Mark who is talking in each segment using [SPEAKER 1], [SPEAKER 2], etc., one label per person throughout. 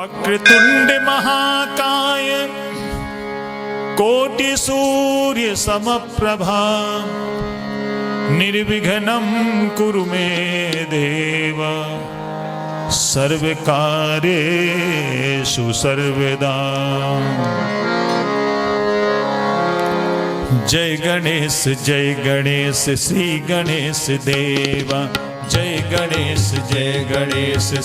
[SPEAKER 1] वक्रतुंड महाकाय कोटि सूर्य समप्रभा निर्विघ्नं कुरु मे देव सर्वकार्येषु सर्वदा। जय गणेश श्री गणेश देवा। जय गणेश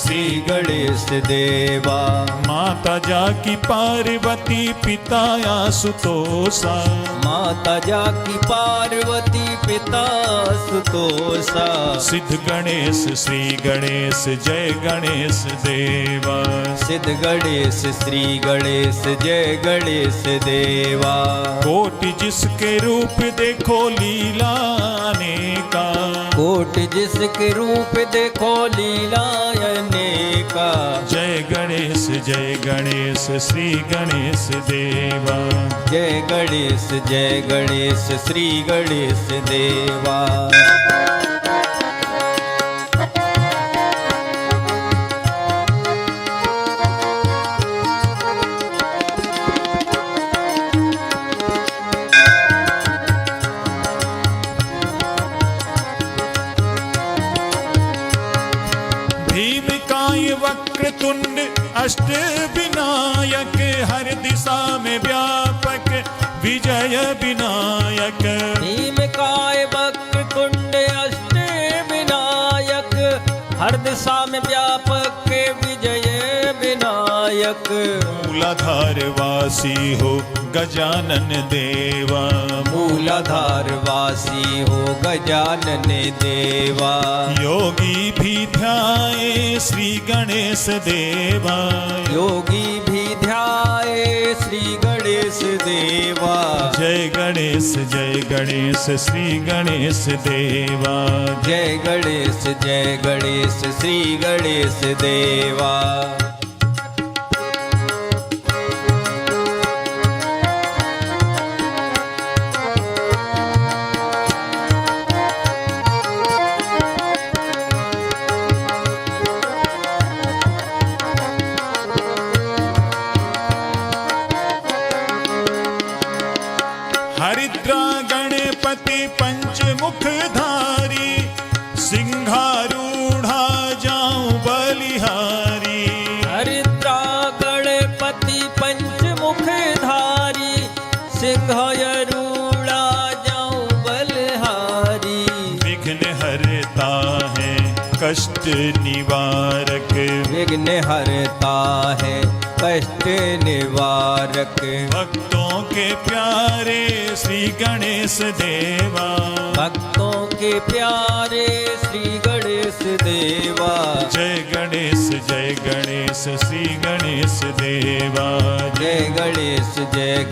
[SPEAKER 1] श्री गणेश देवा। माता जाकी पार्वती पिता आशुतोषा।
[SPEAKER 2] माता जाकी पार्वती पिता आशुतोषा।
[SPEAKER 1] सिद्ध गणेश श्री गणेश जय गणेश देवा।
[SPEAKER 2] सिद्ध गणेश श्री गणेश जय गणेश देवा।
[SPEAKER 1] कोटि जिसके रूप देखो लीला अनेका।
[SPEAKER 2] कोटि जिसके रूप देखो लीला अनेका।
[SPEAKER 1] जय गणेश श्री गणेश देवा।
[SPEAKER 2] जय गणेश श्री गणेश देवा।
[SPEAKER 1] भीमकाय वक्रतुंड अष्ट विनायक हर दिशा में व्यापक विजय विनायक।
[SPEAKER 2] भीमकाय वक्रतुंड अष्ट विनायक हर दिशा में व्यापक विजय विनायक।
[SPEAKER 1] मूलाधार वासी हो गजानन देवा।
[SPEAKER 2] मूलाधार वासी हो गजानन देवा।
[SPEAKER 1] योगी भी ध्याए श्री गणेश देवा।
[SPEAKER 2] योगी भी ध्याए श्री गणेश देवा।
[SPEAKER 1] जय गणेश श्री गणेश देवा।
[SPEAKER 2] जय गणेश श्री गणेश देवा।
[SPEAKER 1] हरिद्रा गणपति पंचमुखधारी सिंहारूढ़ा जाऊं बलिहारी।
[SPEAKER 2] हरिद्रा गणपति पंचमुखधारी सिंहारूढ़ा जाऊं बलिहारी।
[SPEAKER 1] विघ्न हरता है कष्ट निवारक।
[SPEAKER 2] विघ्न हरता है कष्ट निवारक।
[SPEAKER 1] भक्तों के प्यारे श्री गणेश देवा।
[SPEAKER 2] भक्तों के प्यारे श्री गणेश देवा।
[SPEAKER 1] जय गणेश श्री गणेश देवा।
[SPEAKER 2] जय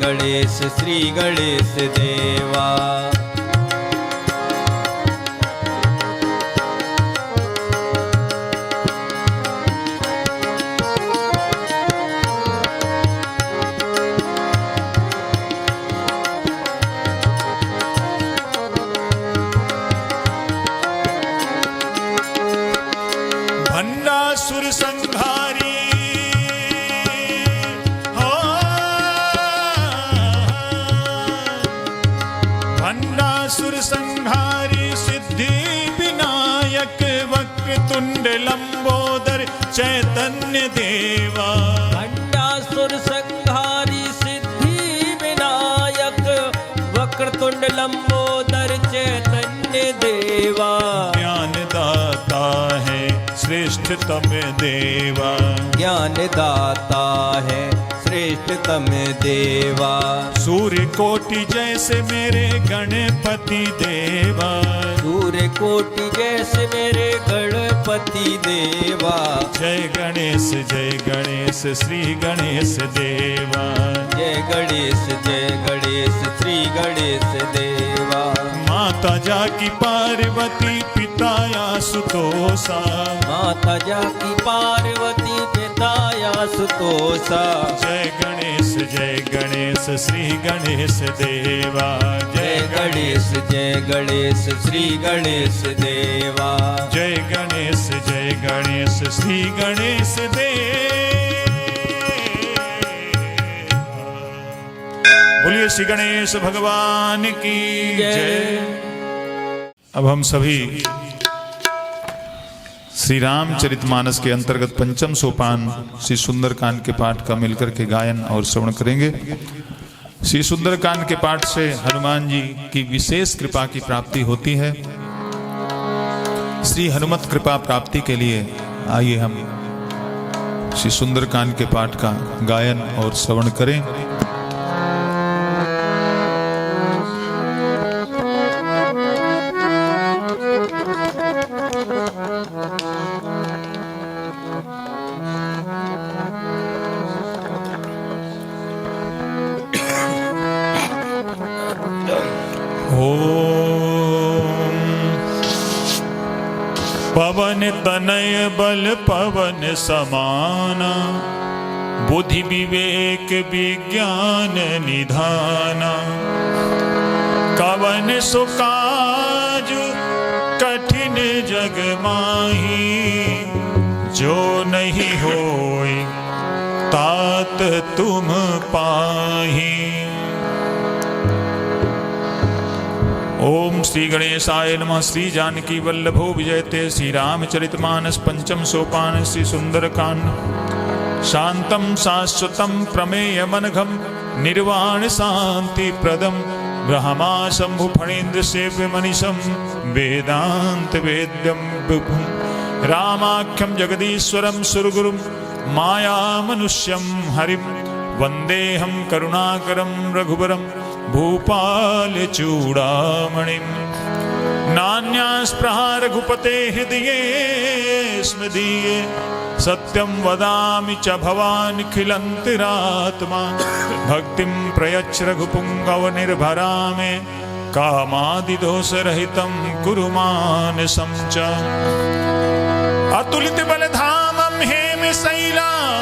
[SPEAKER 2] गणेश श्री गणेश देवा।
[SPEAKER 1] भंडासुर संहारी हो। भंडासुर संहारी सिद्धि विनायक वक्रतुंड लंबोदर चैतन्य देवा।
[SPEAKER 2] भंडासुर संहारी सिद्धि विनायक वक्रतुंड लंबोदर चैतन्य देवा।
[SPEAKER 1] ज्ञान दाता है श्रेष्ठतम देवा।
[SPEAKER 2] ज्ञान दाता है श्रेष्ठतम देवा।
[SPEAKER 1] सूर्य कोटि जैसे मेरे गणपति देवा।
[SPEAKER 2] सूर्य कोटि जैसे मेरे गणपति देवा।
[SPEAKER 1] जय गणेश श्री गणेश देवा।
[SPEAKER 2] जय गणेश श्री गणेश देवा।
[SPEAKER 1] माता जाकी पार्वती पिता आशुतोषा।
[SPEAKER 2] माता जाकी पार्वती पिता आशुतोषा।
[SPEAKER 1] जय गणेश श्री गणेश देवा।
[SPEAKER 2] जय गणेश श्री गणेश देवा।
[SPEAKER 1] जय गणेश श्री गणेश देवा। बोलिए श्री गणेश भगवान की जय। अब हम सभी श्री रामचरितमानस के अंतर्गत पंचम सोपान श्री सुंदरकांड के पाठ का मिलकर के गायन और श्रवण करेंगे। श्री सुंदरकांड के पाठ से हनुमान जी की विशेष कृपा की प्राप्ति होती है। श्री हनुमत कृपा प्राप्ति के लिए आइए हम श्री सुंदरकांड के पाठ का गायन और श्रवण करें। पवन तनय बल पवन समाना, बुद्धि विवेक विज्ञान निधाना। कवन सुकाज कठिन जग माही, जो नहीं होय तात तुम पाही। ओम श्री गणेशाय नमः। श्री जानकी वल्लभो विजयते। श्री रामचरितमानस पंचम सोपान श्री सुंदरकांड। शांतम शाश्वतम प्रमेयमनघम, निर्वाण शांति प्रदम, ब्रह्मा शंभु फणीन्द्र सेव्य मनीषम, वेदांत वेद्यम विभुम। रामाख्यम जगदीश्वरम सुरगुरुम, माया मनुष्यम हरिम, वंदेहम करुणाकरम रघुबरम, भूपाल चूड़ामणिम। नान्यास्पृहा रघुपते हृदये स्मदीये, सत्यं वदामि च भवान् खिलन्तिरात्मा। भक्तिं प्रयच्छ रघुपुङ्गव निर्भरा मे, कामादिदोषरहितं कुरु मानसं च। अतुलित बलधामं हेमशैलाभदेहं,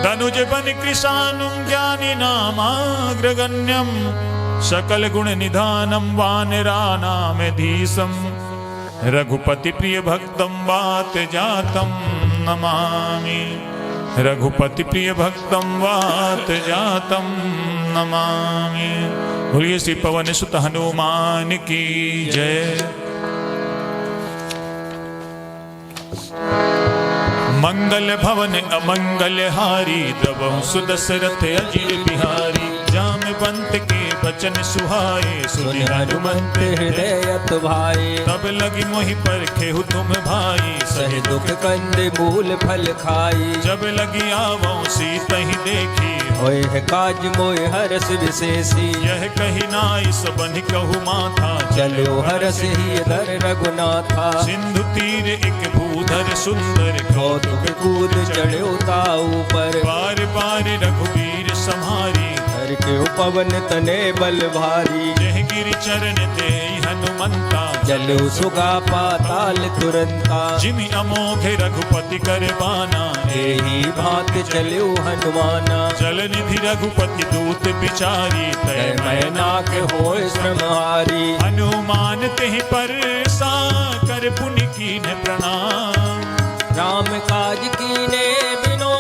[SPEAKER 1] धनुज बन कृशानुं ज्ञानी नामाग्रगण्यं। सकल गुण निधानं वानराणामेधीशं, रघुपति प्रिय भक्तं वात जातं नमामि। रघुपति प्रिय भक्तं वात जातं नमामि। बोलिए श्री पवन सुत हनुमान की जय। मंगल भवन अमंगल हारी, द्रवहु सुदशरथ अजिर बिहारी। जामवंत के बचन सुहाए, सुनि हनुमंत
[SPEAKER 2] हृदय भाई।
[SPEAKER 1] तब लगी मोहि परखेहु तुम भाई,
[SPEAKER 2] सहि दुख कंद मूल फल खाई।
[SPEAKER 1] जब लगी आवो सीतहि देखी,
[SPEAKER 2] होय है काज मोय हरस विशेषी।
[SPEAKER 1] यह कही नाई सबनि कहु माथा,
[SPEAKER 2] चलो हरस ही धर रघुनाथा।
[SPEAKER 1] सिंधु तीर एक भूधर सुंदर,
[SPEAKER 2] कौतुक कूद चढ़ो ताऊ पर।
[SPEAKER 1] बार बार रघुवीर सम्हारी,
[SPEAKER 2] हर के पवन तने बल भारी।
[SPEAKER 1] जह गिरि चरण दे हनुमंता,
[SPEAKER 2] चलो सुगा पाताल तुरंता।
[SPEAKER 1] जिमि अमोघ रघुपति कर बाना,
[SPEAKER 2] एही भांत चलो हनुमाना।
[SPEAKER 1] जल निधि रघुपति दूत बिचारी, तय
[SPEAKER 2] मैनाक होय श्रमहारी।
[SPEAKER 1] हनुमान तेहि पर सा कर पुनि कीन्ह प्रणाम।
[SPEAKER 2] राम काज कीने बिनो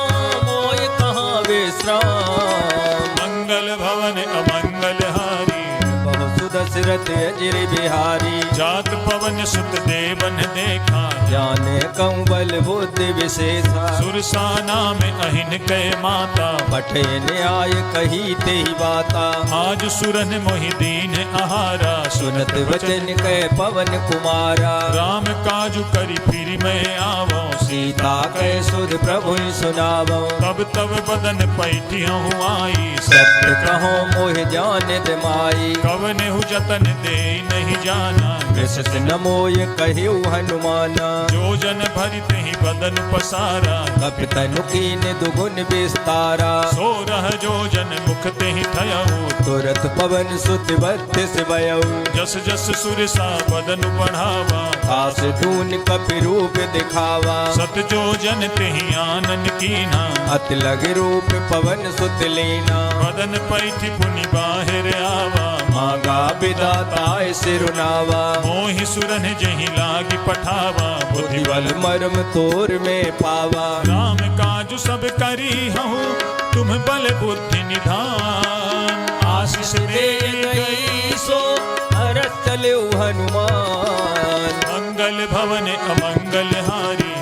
[SPEAKER 2] मोय कहाँ विश्राम।
[SPEAKER 1] मंगल भवन अमंगल हारी,
[SPEAKER 2] बहु सुदशरथ अजिर बिहारी।
[SPEAKER 1] जात पवन सुत देवन देखा,
[SPEAKER 2] जाने कंवल बुद्धि विशेषा।
[SPEAKER 1] सुरसाना में अहिन कै माता,
[SPEAKER 2] पठे न्याय कही तेहि बाता।
[SPEAKER 1] आज सुरन मोहि दीन आहारा,
[SPEAKER 2] सुनत वचन कै पवन कुमारा।
[SPEAKER 1] राम काजु करि फिर मैं आवो,
[SPEAKER 2] सीता कै सुध प्रभु सुनावो।
[SPEAKER 1] तब तब बदन पैठियहु आई,
[SPEAKER 2] सत्य कहो मोह जान माई।
[SPEAKER 1] कवनेहु जतन दे नहीं जाना,
[SPEAKER 2] कृष्ण न मोय कहिउ हनुमाना।
[SPEAKER 1] जो जन भरित ही बदन पसारा,
[SPEAKER 2] कपितनु कीन दुगुन विस्तारा।
[SPEAKER 1] सो रह जो जन मुख ते ही थयऊ,
[SPEAKER 2] तुरत पवन सुत बत्तीस भयउ।
[SPEAKER 1] जस जस सुरसा बदन बढ़ावा,
[SPEAKER 2] आस धून कपि रूप दिखावा।
[SPEAKER 1] सत जो जन ते ही आनन कीना,
[SPEAKER 2] अत लग रूप पवन सुत लीना।
[SPEAKER 1] बदन पैठ पुनि बाहिर आवा,
[SPEAKER 2] मांगा विदाताय सिरुनावा
[SPEAKER 1] मोहि सुरन जहि लागी पठावा
[SPEAKER 2] बुद्धिबल मर्म तोर में पावा
[SPEAKER 1] राम काजु सब करी हूँ तुम बल बुद्धि निधान आशीष दे गई
[SPEAKER 2] सो हरत चले हनुमान
[SPEAKER 1] मंगल भवन अमंगल हारी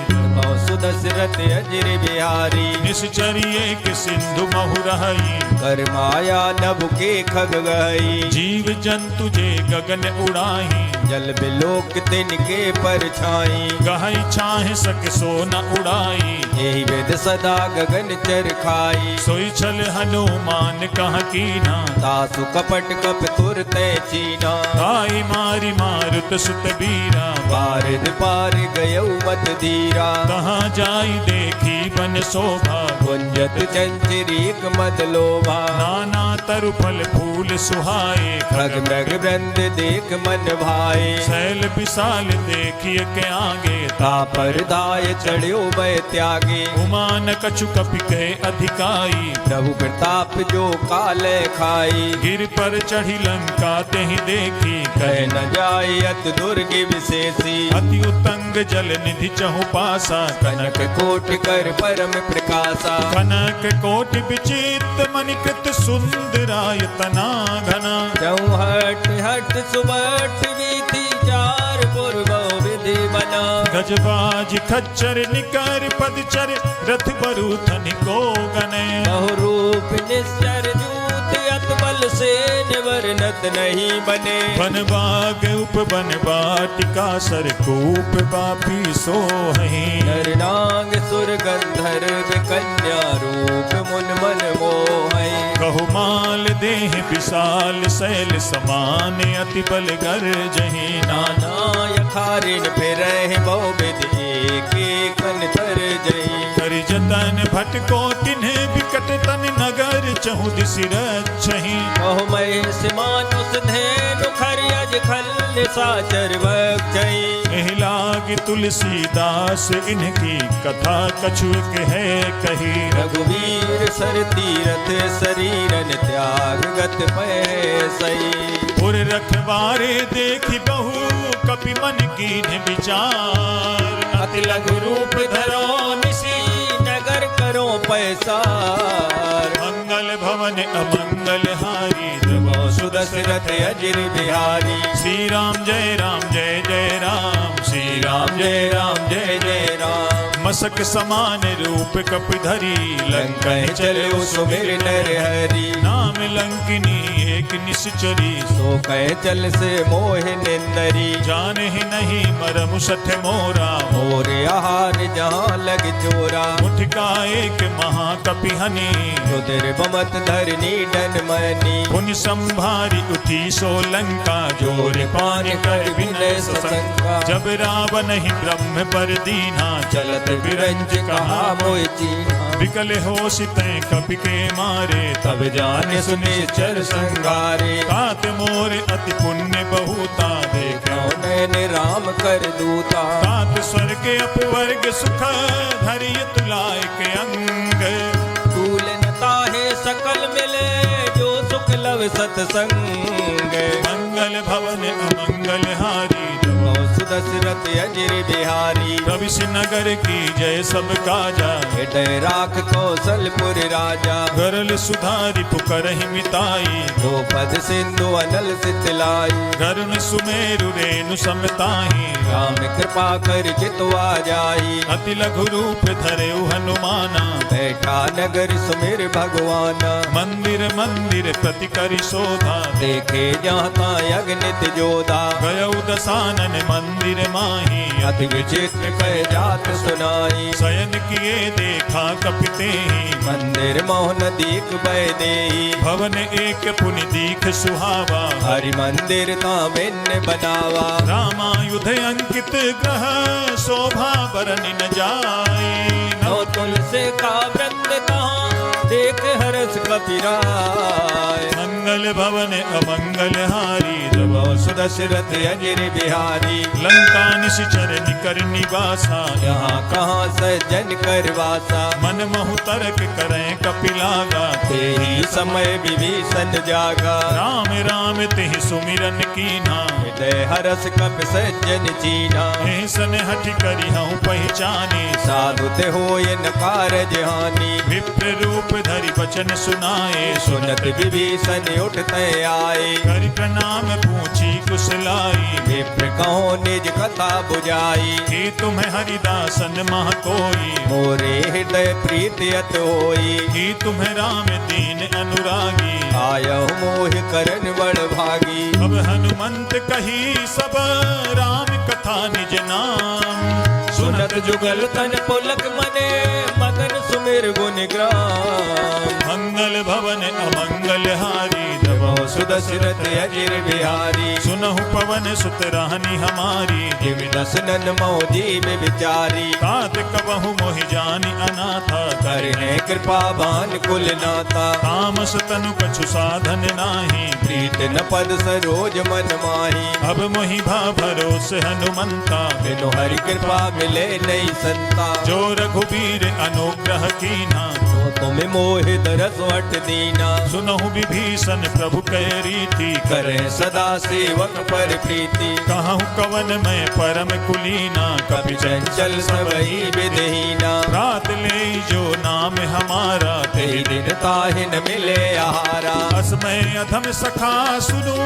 [SPEAKER 2] सुदशरथ अजर बिहारी
[SPEAKER 1] निश्चर्य के सिंधु महुरहई
[SPEAKER 2] कर माया नभ के खग गई
[SPEAKER 1] जीव जंतु जे गगन उड़ाही
[SPEAKER 2] जल बिलोक तिनके परछाई
[SPEAKER 1] गहई छाह सक सो न उड़ाई
[SPEAKER 2] यही वेद सदा गगन चर खाई
[SPEAKER 1] सोई छल हनुमान कह कीना
[SPEAKER 2] तासु कपट कप तुर तय चीना
[SPEAKER 1] आई मारी मारुत सुत बीरा
[SPEAKER 2] पारिद पार गयौ मत धीरा
[SPEAKER 1] कहाँ जाई देखी बन शोभा
[SPEAKER 2] गुंजत चंचरीक मद लोभा
[SPEAKER 1] नाना तरु फल फूल सुहाए
[SPEAKER 2] खग मृग वृंद देख मन भाए
[SPEAKER 1] शैल विशाल देखिए के आगे
[SPEAKER 2] तापर दाय चढ़्यो भय त्यागे
[SPEAKER 1] उमान कछु कपि के अधिकाई
[SPEAKER 2] प्रभु प्रताप जो काल खाई
[SPEAKER 1] गिर पर चढ़ी लंका तेहि देखी
[SPEAKER 2] कह न जाय अत दुर्ग विशेषी
[SPEAKER 1] अति उतंग जल निधि चहु पासा
[SPEAKER 2] कनक कोट कर परम प्रकाशा
[SPEAKER 1] कनक कोटि विचित्र मणिकृत सुंदरायतना घना
[SPEAKER 2] चौहट हट सुबट विधि चार पूर्व विधि बना
[SPEAKER 1] गजबाज खच्चर निकर पदचर रथ बरूथन को गने
[SPEAKER 2] बहुरूप निश्चर जूत अत बल से निवर्णत नहीं बने
[SPEAKER 1] वन बाग उप वन बाटिका सरकूप बापी सोहि
[SPEAKER 2] नरनांग सुर गंधर्व कन्या रूप मुन मन मोहै
[SPEAKER 1] कहु माल देह विशाल शैल समान अति बल गर जही नाना
[SPEAKER 2] नाना यखारिन फिर बहु विधि एक कर जई
[SPEAKER 1] करि जतन भटको तिन्ह विकट तन नगर चहु दिसि रक्षहि
[SPEAKER 2] बहु महेश मानुष धेनु खरियज खल साचर बक्षई
[SPEAKER 1] एहि लाग तुलसीदास इनकी कथा कछुक है कही
[SPEAKER 2] रघुवीर सर तीरथ शरीरन त्याग गत पैसई
[SPEAKER 1] पुर रखवारे देखि बहु कपि मन कीन्ह विचार
[SPEAKER 2] अति लघु रूप धरो निशी नगर करो पैसार
[SPEAKER 1] मंगल भवन अमंगल हारी
[SPEAKER 2] सुदशरथ अजर बिहारी
[SPEAKER 1] श्री राम जय जय राम श्री राम
[SPEAKER 2] जय जय राम
[SPEAKER 1] मसक समान रूप कप धरी
[SPEAKER 2] लंका चलो सुमिर नर हरि
[SPEAKER 1] नाम लंकिनी एक निश्चरी
[SPEAKER 2] सो कह चल से मोह निंदरी
[SPEAKER 1] जान ही नहीं मरम सठ मोरा
[SPEAKER 2] मोर आहार जहाँ लग चोरा
[SPEAKER 1] मुठका एक महाकपि हनी
[SPEAKER 2] रुद्र बमत धरनी डन मनी
[SPEAKER 1] पुनि संभारी उठी सो लंका जोर पान कर विनय सशंका जब रावण ही ब्रह्म पर दीना
[SPEAKER 2] चलत बिरंज कहा मोह चीना
[SPEAKER 1] विकल हो सिते कपि के मारे
[SPEAKER 2] तब जाने सुने चर संगारे
[SPEAKER 1] तात मोर अति पुण्य बहुता देख
[SPEAKER 2] नैन राम कर दूता
[SPEAKER 1] तात स्वर्ग अपवर्ग सुख धरिय तुलाय के अंग
[SPEAKER 2] तूलनता है सकल मिले जो सुख लव सतसंग
[SPEAKER 1] मंगल भवन अमंगल हारी
[SPEAKER 2] सुदशरथ अजर बिहारी
[SPEAKER 1] रवि नगर की जय सब काजा
[SPEAKER 2] हृदय राख कौशलपुर राजा
[SPEAKER 1] गरल सुधारी पुकरहि मिताई
[SPEAKER 2] द्रौपद सिंधु अनल सितलाई
[SPEAKER 1] गरुण सुमेरु रेणु समताही
[SPEAKER 2] राम कृपा कर जितवा जाई
[SPEAKER 1] अति लघु रूप धरे हनुमाना
[SPEAKER 2] बैठा नगर सुमिर भगवाना
[SPEAKER 1] मंदिर मंदिर प्रति करि शोधा
[SPEAKER 2] देखे जाता अग्नित जोधा
[SPEAKER 1] गयौ दसानन मंदिर माही
[SPEAKER 2] अति विचित्र कह जात सुनाई
[SPEAKER 1] शयन किए देखा कपिते
[SPEAKER 2] मंदिर मोहन दीक बह देई
[SPEAKER 1] भवन एक पुनि दीख सुहावा
[SPEAKER 2] हरि मंदिर ता भिन्न बनावा
[SPEAKER 1] रामायुध अंकित ग्रह शोभा बरन न जाए
[SPEAKER 2] नौ तुलसी का वृंद कहाँ देख हरस कपिराय।
[SPEAKER 1] मंगल भवन अमंगल हारी
[SPEAKER 2] प्रभो सुदशरथ अजिर बिहारी।
[SPEAKER 1] लंका निश्चर निकर निवासा
[SPEAKER 2] यहाँ कहाँ सज्जन कर वासा।
[SPEAKER 1] मन महु तर्क करें कपिलागा
[SPEAKER 2] ते ही समय विभीषण जागा।
[SPEAKER 1] राम राम तेहि सुमिरन कीना
[SPEAKER 2] हृदय हरस कपि सज्जन चीना।
[SPEAKER 1] ऐसन हठ करी हूँ पहचाने
[SPEAKER 2] साधु ते होय न कारज हानि।
[SPEAKER 1] विप्र रूप धरि वचन सुनाए
[SPEAKER 2] सुनत विभीषण उठते आए।
[SPEAKER 1] कर प्रणाम पूछी कुशलाई
[SPEAKER 2] विप्र कहो निज कथा बुझाई।
[SPEAKER 1] हे तुम्हें हरिदासन मह कोई
[SPEAKER 2] मोरे हृदय प्रीति अत होई।
[SPEAKER 1] हे तुम्हें राम दीन अनुरागी
[SPEAKER 2] आयहु मोहि करन बड़ भागी।
[SPEAKER 1] अब हनुमंत कही सब राम कथा निज नाम
[SPEAKER 2] सुनत जुगल तन पुलक मने मगन सुमिर गुण ग्राम।
[SPEAKER 1] मंगल भवन अमंगल हारी
[SPEAKER 2] प्रभो सुदशरथ अजिर बिहारी।
[SPEAKER 1] सुनहु पवन सुत रानी हमारी
[SPEAKER 2] जिम दसनन मो जीव विचारी।
[SPEAKER 1] तात कबहु मोहि जानी अनाथा
[SPEAKER 2] करने कृपा बान कुल नाता।
[SPEAKER 1] तामस तनु कछु साधन नाही
[SPEAKER 2] प्रीत न पद सरोज मन माही।
[SPEAKER 1] अब मोहि भा भरोस हनुमंता
[SPEAKER 2] बिनु हरि कृपा मिले नहीं संता।
[SPEAKER 1] जो रघुबीर अनुग्रह कीना
[SPEAKER 2] तो तुम्हें मोहि दरस वट दीना।
[SPEAKER 1] सुनहु विभीषण प्रभु कै रीति
[SPEAKER 2] करे सदा सेवक पर प्रीति।
[SPEAKER 1] कहूँ कवन में परम कुलीना
[SPEAKER 2] कपि चंचल सबई विधहीना।
[SPEAKER 1] रात ले जो नाम हमारा
[SPEAKER 2] ते दिन ताहि न मिले आहारा।
[SPEAKER 1] असमय अधम सखा सुनो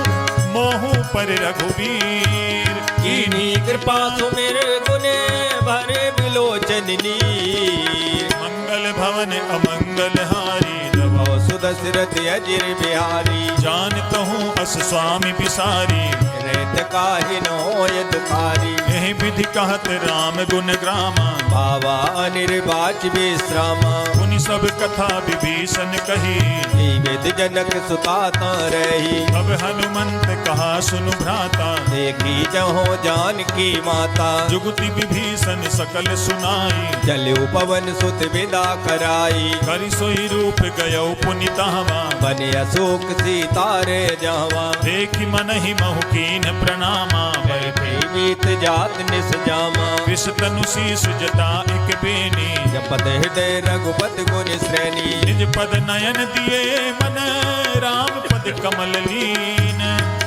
[SPEAKER 1] मोहु पर रघुवीर
[SPEAKER 2] कीनी कृपा सुमिर गुने भरे बिलोचन नीर।
[SPEAKER 1] मंगल भवन अमंगल हारी
[SPEAKER 2] प्रभो सुदशरथ अजिर बिहारी।
[SPEAKER 1] जानत हूँ अस स्वामी बिसारी
[SPEAKER 2] रेत काहि न होय दुखारी।
[SPEAKER 1] यही विधि कहत राम गुण ग्रामा
[SPEAKER 2] बाबा अनिर्वाच विश्रामा।
[SPEAKER 1] उन सब कथा विभीषण कही
[SPEAKER 2] जीवित जनक सुताता रही।
[SPEAKER 1] अब हनुमंत कहा सुनु भ्राता
[SPEAKER 2] देखी जहो जानकी माता।
[SPEAKER 1] जुगति विभीषण सकल सुनाई
[SPEAKER 2] चलु पवन सुत विदा कराई।
[SPEAKER 1] करि सोई रूप गयो पुनितावा
[SPEAKER 2] बने अशोक सीतारे जावा।
[SPEAKER 1] देखि मन ही महु कीन प्रणामा
[SPEAKER 2] बैठे मीत जात निस जामा।
[SPEAKER 1] विष तनु शीस जटा एक बेनी
[SPEAKER 2] जपत हृदय रघुपत गुण श्रेणी।
[SPEAKER 1] निज पद नयन दिए मन राम पद कमल लीन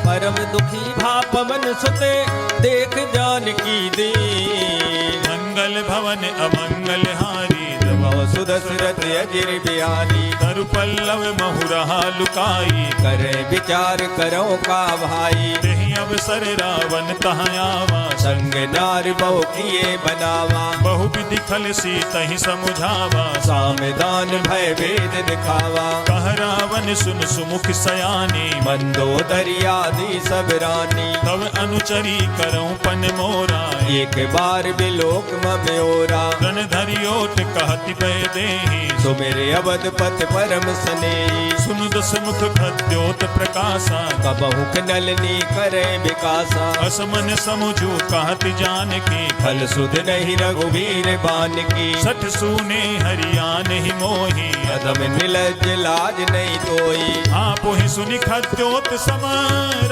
[SPEAKER 2] परम दुखी भा पवन सुते देख जानकी दीन।
[SPEAKER 1] मंगल भवन अमंगल हारी
[SPEAKER 2] प्रभो सुदशरथ अजिर बिहारी।
[SPEAKER 1] तरु पल्लव महु रहा लुकाई
[SPEAKER 2] करे विचार करो का भाई।
[SPEAKER 1] तेहि अवसर रावण तहाँ आवा
[SPEAKER 2] संग नार बहु किए बनावा।
[SPEAKER 1] बहु विधि खल सी तहि समुझावा
[SPEAKER 2] सामदान भय भेद दिखावा।
[SPEAKER 1] कह रावण सुन सुमुख सयानी
[SPEAKER 2] मंदोदरी आदि सब रानी।
[SPEAKER 1] तब अनुचरी करऊं पन मोरा
[SPEAKER 2] एक बार बिलोक मम्योरा।
[SPEAKER 1] रण धरियोट कहति पै देहि
[SPEAKER 2] सुमेरे अवध पथ परम स्नेही।
[SPEAKER 1] सुनु दस मुख खद्योत प्रकाशा
[SPEAKER 2] कबहु नलनी करे विकासा।
[SPEAKER 1] असमन समुझू कहति जानकी
[SPEAKER 2] फल सुध नहीं रघुवीर बान की।
[SPEAKER 1] सठ सूने हरियान ही मोही
[SPEAKER 2] अदम निलज लाज नहीं तोई।
[SPEAKER 1] आप ही सुनि खद्योत सम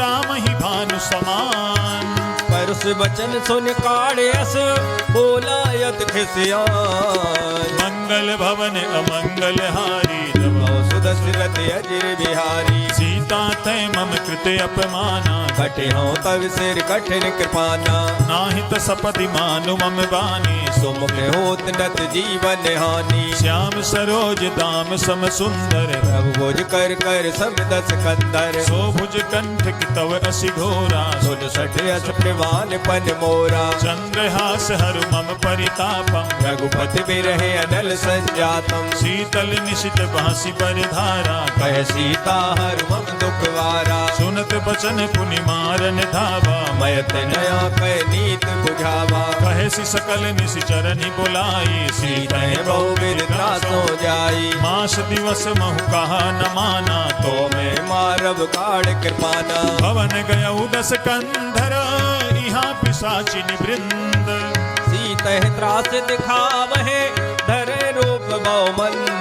[SPEAKER 1] राम ही भानु समान
[SPEAKER 2] परुष वचन सुन काढ़े अस बोला यत खिसियान।
[SPEAKER 1] मंगल भवन अमंगल हारी
[SPEAKER 2] प्रभो सुदशरथ अजिर बिहारी।
[SPEAKER 1] सीता तय मम कृते अपमाना
[SPEAKER 2] कटे हो तव सिर कठिन कृपाना।
[SPEAKER 1] नाहित सपदि मानु मम बानी
[SPEAKER 2] सुमुख होत नत जीवन हानि।
[SPEAKER 1] श्याम सरोज दाम सम सुंदर
[SPEAKER 2] प्रभु भुज कर कर सब दस कंदर।
[SPEAKER 1] शोभुज कंठ की तव असी घोरा
[SPEAKER 2] सुन सठ अस प्रवान पन मोरा।
[SPEAKER 1] चंद्रहास हरु मम परितापम
[SPEAKER 2] रघुपति बिरहे अनल संजातम।
[SPEAKER 1] शीतल निशित बांसी परिधारा
[SPEAKER 2] कह सीता हर मम दुखवारा।
[SPEAKER 1] सुनत बचन पुनि मारन धावा
[SPEAKER 2] मयत नया कह नीत बुझावा।
[SPEAKER 1] कहे सि सकल निशिचरनि बुलाई
[SPEAKER 2] सीते बहु विरता सो जाई।
[SPEAKER 1] मास दिवस महु कहा न माना
[SPEAKER 2] तो मैं मारब काढ़ कृपाना।
[SPEAKER 1] भवन गयउ दस कंधर यहाँ पिशाचिन वृंद
[SPEAKER 2] सीते त्रास दिखावहे धरे रूप बहु मंद।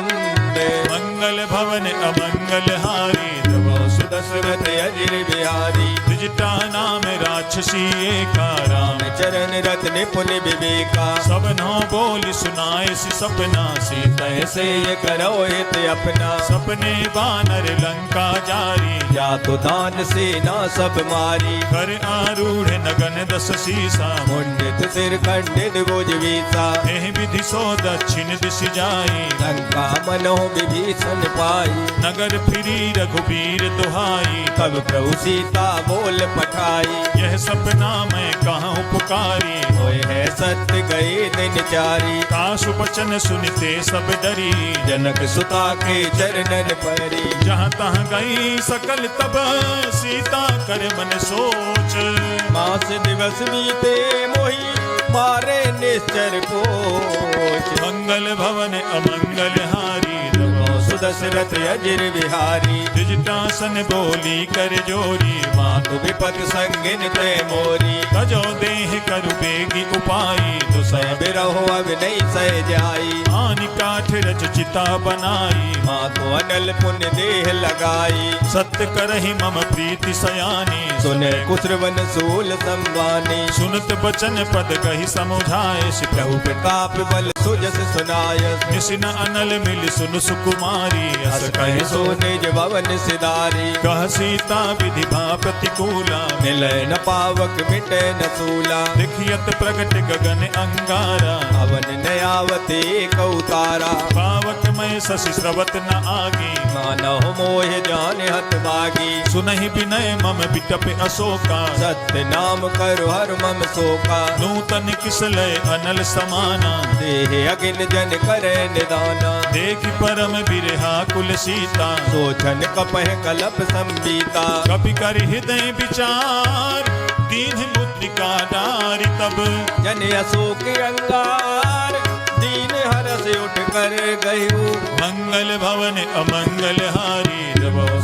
[SPEAKER 1] मंगल मंगल भवन अमंगल हारी तब
[SPEAKER 2] सुदशरथ अजिर बिहारी
[SPEAKER 1] त्रिजटा नाम राक्षसी एका राम
[SPEAKER 2] चरण रत निपुण विवेका
[SPEAKER 1] सब नौ बोल सुनाए सी सपना सीता
[SPEAKER 2] ऐसे ये करो हित अपना
[SPEAKER 1] सपने बानर लंका जारी
[SPEAKER 2] या तो दान सेना सब मारी
[SPEAKER 1] कर आरूढ़ नगन दस सीसा
[SPEAKER 2] मुंडित सिर खंडित भुज वीसा
[SPEAKER 1] एह विधि सो दक्षिण दिश जाई
[SPEAKER 2] लंका मनो विभीषण पाई
[SPEAKER 1] नगर फिरी रघुबीर दुहाई
[SPEAKER 2] तब प्रभु सीता बोल पठाई
[SPEAKER 1] यह सपना मैं कहाँ पुकारी
[SPEAKER 2] होए है सत्य गए दिन चारी
[SPEAKER 1] काशु बचन सुनते सब डरी
[SPEAKER 2] जनक सुता के चरणन परी
[SPEAKER 1] जहाँ तहाँ गई सकल तब सीता कर मन सोच
[SPEAKER 2] मास दिवस बीते मोही मारे निश्चर पोच
[SPEAKER 1] मंगल भवन अमंगल हारी
[SPEAKER 2] सुदशरथ अजिर बिहारी
[SPEAKER 1] द्विजटासन बोली कर जोरी
[SPEAKER 2] मातु विपत संगिन ते मोरी
[SPEAKER 1] तजो देह करु बेगी उपाई तो
[SPEAKER 2] सह बिरहो अब नहीं सह जाई
[SPEAKER 1] आनि काठ रच चिता बनाई
[SPEAKER 2] मातु अनल पुण्य देह लगाई
[SPEAKER 1] सत्य करहि मम प्रीति सयानी
[SPEAKER 2] सुने कुसुरवन सूल संवानी
[SPEAKER 1] सुनत बचन पद कहि समुझाए
[SPEAKER 2] प्रभु प्रताप बल सुजस सुनाय
[SPEAKER 1] निसिन अनल मिल सुन सुकुमारी
[SPEAKER 2] हस कहे सो निज भवन सिधारी
[SPEAKER 1] कह सीता विधि भा प्रतिकूला
[SPEAKER 2] मिले न पावक मिटे न सूला
[SPEAKER 1] देखियत प्रगट गगन अंगारा
[SPEAKER 2] अवन नयावते कौतारा
[SPEAKER 1] पावक में शशि स्रवत न आगी
[SPEAKER 2] मानव मोह जान हत बागी
[SPEAKER 1] सुनहि विनय मम बिटप अशोका
[SPEAKER 2] सत्य नाम करो हर मम शोका
[SPEAKER 1] नूतन किसलय अनल समाना
[SPEAKER 2] देह अगिन जन करे निदाना
[SPEAKER 1] देख परम बिरहा कुल सीता
[SPEAKER 2] सोचन कपह कलप संबीता
[SPEAKER 1] कपि कर हृदय विचार दीन मुद्रिका डारी तब
[SPEAKER 2] जन अशोक अंगार दीन हरस उठ कर गयु
[SPEAKER 1] मंगल भवन अमंगल हारी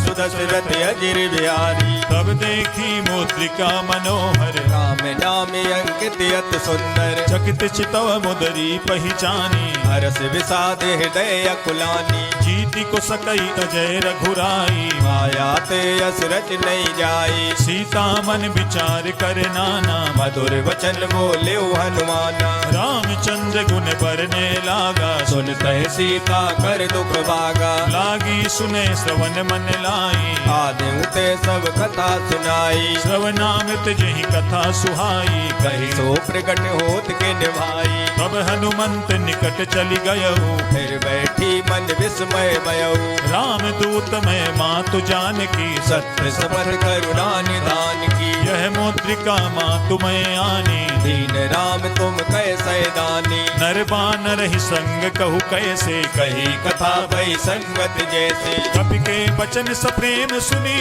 [SPEAKER 2] सुदशरथ अजिर बिहारी
[SPEAKER 1] तब देखी मुद्रिका मनोहर
[SPEAKER 2] राम नाम अंकित अत सुंदर
[SPEAKER 1] चकित चितव मुदरी पहचानी
[SPEAKER 2] हरस विषाद हृदय अकुलानी
[SPEAKER 1] जीति को सकई अजय रघुराई
[SPEAKER 2] माया ते असरच नहीं जाई
[SPEAKER 1] सीता मन विचार कर नाना
[SPEAKER 2] मधुर वचन बोले हनुमाना
[SPEAKER 1] रामचंद्र गुण बरने लागा
[SPEAKER 2] सुनते सीता कर दुख भागा
[SPEAKER 1] लागी सुने श्रवण मन लाई
[SPEAKER 2] आदि उते सब कथा सुनाई
[SPEAKER 1] श्रवणामृत जही कथा सुहाई
[SPEAKER 2] कही सो प्रकट होत के निभाई
[SPEAKER 1] तब हनुमंत निकट चली गयऊ
[SPEAKER 2] फिर बैठी मन विस्मय भयऊ
[SPEAKER 1] राम दूत में मातु जानकी
[SPEAKER 2] सत्य सबर करुणा निदान की
[SPEAKER 1] यह मुद्रिका मातु में आनी
[SPEAKER 2] दीन राम तुम कैसे दानी
[SPEAKER 1] नर बानर ही संग कहू कैसे
[SPEAKER 2] कही कथा भई संगत जैसे
[SPEAKER 1] कपि के वचन सप्रेम सुनी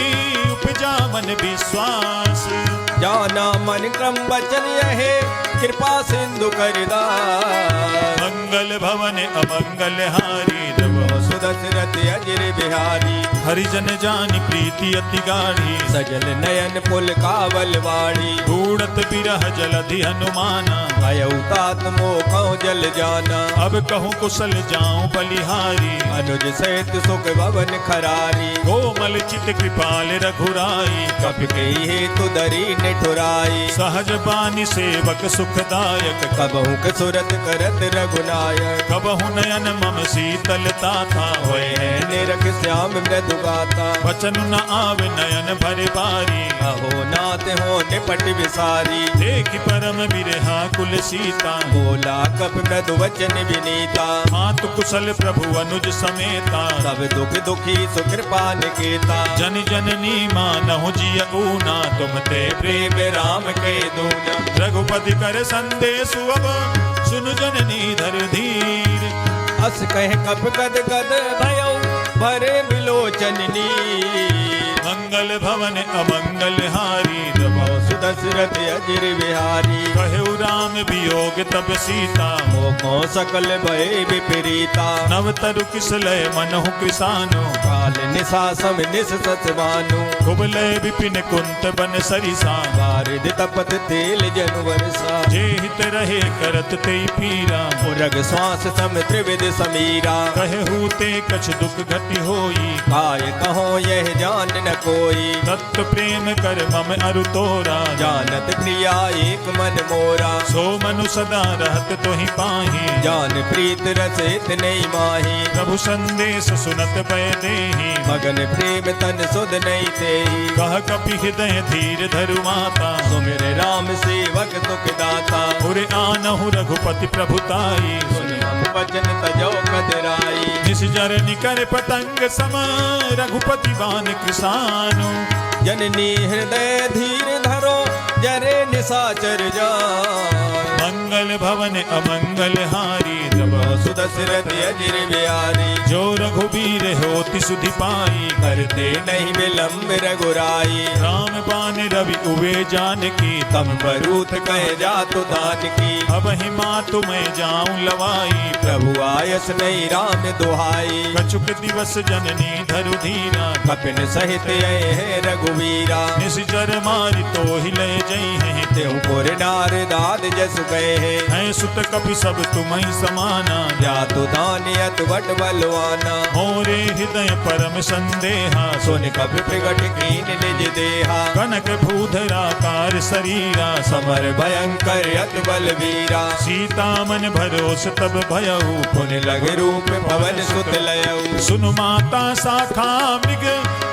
[SPEAKER 1] उपजा मन विश्वास
[SPEAKER 2] जाना मन क्रम वचन यहे कृपा सिंधु करदास
[SPEAKER 1] मंगल भवन अमंगल हारी
[SPEAKER 2] सुदशरथ अजिर बिहारी
[SPEAKER 1] हरिजन जानी प्रीति अति गाढ़ी
[SPEAKER 2] सजल नयन पुल कावल वाड़ी
[SPEAKER 1] बूढ़त बिरह जलधि हनुमाना
[SPEAKER 2] भयउतात मोखौ जल जाना
[SPEAKER 1] अब कहूँ कुशल जाऊं बलिहारी
[SPEAKER 2] अनुज सहित सुख भवन खरारी
[SPEAKER 1] कोमल चित कृपाल रघुराई
[SPEAKER 2] कपि के हेतु दरी निठुराई
[SPEAKER 1] सहज बानी सेवक सुखदायक
[SPEAKER 2] कबहु के सुरत करत रघुनायक
[SPEAKER 1] कबहु नयन मम शीतलता था
[SPEAKER 2] होए है निरख श्याम मृदु गाता
[SPEAKER 1] वचन न आवे नयन भरे बारी
[SPEAKER 2] अहो नाथ हो निपट विसारी
[SPEAKER 1] देख परम बिरहा कुल सीता
[SPEAKER 2] बोला कप मृदु वचन विनीता
[SPEAKER 1] मातु कुशल प्रभु अनुज समेता
[SPEAKER 2] सब दुख दुखी सुकृपा निकेता
[SPEAKER 1] जन जननी मानहु जिय ऊना तुम ते
[SPEAKER 2] प्रेम राम के दूना
[SPEAKER 1] रघुपति कर संदेश अब सुन जननी धर धीर
[SPEAKER 2] अस कह कप गद गद भयो भरे बिलोचन नीर
[SPEAKER 1] मंगल भवन अमंगल हारी
[SPEAKER 2] प्रभु सुदशरथ अजिर बिहारी।
[SPEAKER 1] कहु राम वियोग तब सीता,
[SPEAKER 2] मोको सकल भय विपरीता।
[SPEAKER 1] नव तरु किसलय मनहु कृसानु,
[SPEAKER 2] काल निशा सम निस सतवानु।
[SPEAKER 1] कुबलय विपिन कुंत बन सरिसा,
[SPEAKER 2] बारिद तपत तेल जन वर्षा।
[SPEAKER 1] जे हित रहे करत ते पीरा,
[SPEAKER 2] उरग श्वास सम त्रिविध समीरा।
[SPEAKER 1] कहु ते कछ दुख घटि होई,
[SPEAKER 2] काय कहो यह जान न कोई।
[SPEAKER 1] तत्व प्रेम कर मम अरु तोरा,
[SPEAKER 2] जानत प्रिया एक मन मोरा।
[SPEAKER 1] सो मनु सदा रहत तोहि पाहि,
[SPEAKER 2] जान प्रीत रसित नहीं माही।
[SPEAKER 1] प्रभु संदेश सुनत पय देहि,
[SPEAKER 2] मगन प्रेम तन सुध नहीं तेहि।
[SPEAKER 1] कह कपि हृदय धीर धरु माता,
[SPEAKER 2] सुमिर राम सेवक तुक दाता।
[SPEAKER 1] उरे आनहु रघुपति प्रभुताई,
[SPEAKER 2] सुनि हम वचन तजो कदराई।
[SPEAKER 1] निस जर निकर पतंग सम, रघुपति बान कृसानु।
[SPEAKER 2] जननी हृदय धीर धरो, जरे निशाचर जान।
[SPEAKER 1] मंगल भवन अमंगल हारी, तब
[SPEAKER 2] सुदशरथ अजिर बिहारी।
[SPEAKER 1] जो रघुबीर होति सुधि पाई,
[SPEAKER 2] करते नहीं विलम्ब रघुराई।
[SPEAKER 1] राम बान रवि उवे जानकी,
[SPEAKER 2] तम बरूथ कह जातु दान की।
[SPEAKER 1] अब ही मातु मैं जाऊं लवाई,
[SPEAKER 2] प्रभु आयस नहीं राम दुहाई।
[SPEAKER 1] कछुक दिवस जननी धरु धीरा,
[SPEAKER 2] कपिन सहित आए है रघुवीरा।
[SPEAKER 1] निश्चर मारि तो हिले जई हैं,
[SPEAKER 2] तेहु पुर नार दाद जस गए हैं।
[SPEAKER 1] है सुत कपि सब तुम्हि समाना,
[SPEAKER 2] जातु दानियत बट बलवाना।
[SPEAKER 1] मोरे हृदय परम संदेहा,
[SPEAKER 2] सुन कपि प्रगट कीन निज देहा।
[SPEAKER 1] कनक भूधराकार शरीरा,
[SPEAKER 2] समर भयंकर अत बलवीरा।
[SPEAKER 1] सीता मन भरोस तब भयऊ,
[SPEAKER 2] पुन लग रूप पवन सुत लयऊ।
[SPEAKER 1] सुनु माता शाखा मृग,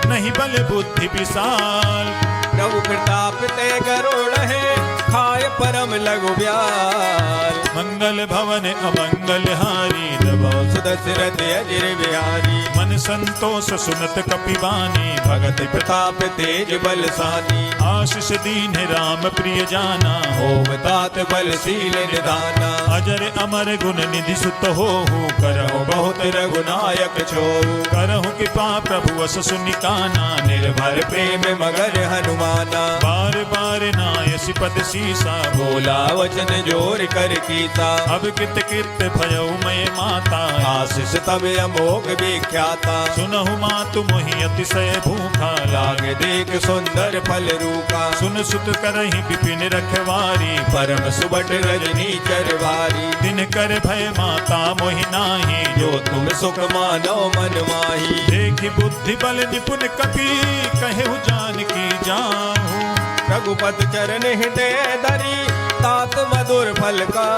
[SPEAKER 1] नहीं बल बुद्धि विशाल।
[SPEAKER 2] प्रभु प्रताप ते गरुड़ है, खाय परम लघु ब्याल।
[SPEAKER 1] मंगल भवन अमंगल हारी,
[SPEAKER 2] तब सुदशरथ अजिर बिहारी।
[SPEAKER 1] मन संतोष सुनत कपिवानी,
[SPEAKER 2] भगत प्रताप तेज बलसानी।
[SPEAKER 1] आशीष दीन राम प्रिय जाना,
[SPEAKER 2] ओम तात बलशील निदाना।
[SPEAKER 1] अजर अमर गुण निधि सुत होहु, करहु बहुत रघुनायक छोहु। करहु कृपा प्रभु अस सुनिकाना,
[SPEAKER 2] निर्भर प्रेम मगर हनुमाना।
[SPEAKER 1] बार बार नायसि पद सीसा,
[SPEAKER 2] बोला वचन जोर कर कीता।
[SPEAKER 1] अब कित कित भयउ मैं माता,
[SPEAKER 2] आशीष तब अमोघ विख्याता।
[SPEAKER 1] सुनहु मातु मोहि अतिशय भूखा,
[SPEAKER 2] लाग देख सुंदर फल रूपा।
[SPEAKER 1] सुन सुत करहि विपिन रखवारी,
[SPEAKER 2] परम सुबट रजनी चरवारी।
[SPEAKER 1] दिन कर भय माता मोहि नाही,
[SPEAKER 2] जो तुम सुख मानो मन माही।
[SPEAKER 1] देखि बुद्धि बल निपुण कपि, कहु जानकी जाहू।
[SPEAKER 2] रघुपत चरण हृदय धरी, तात मधुर फल का।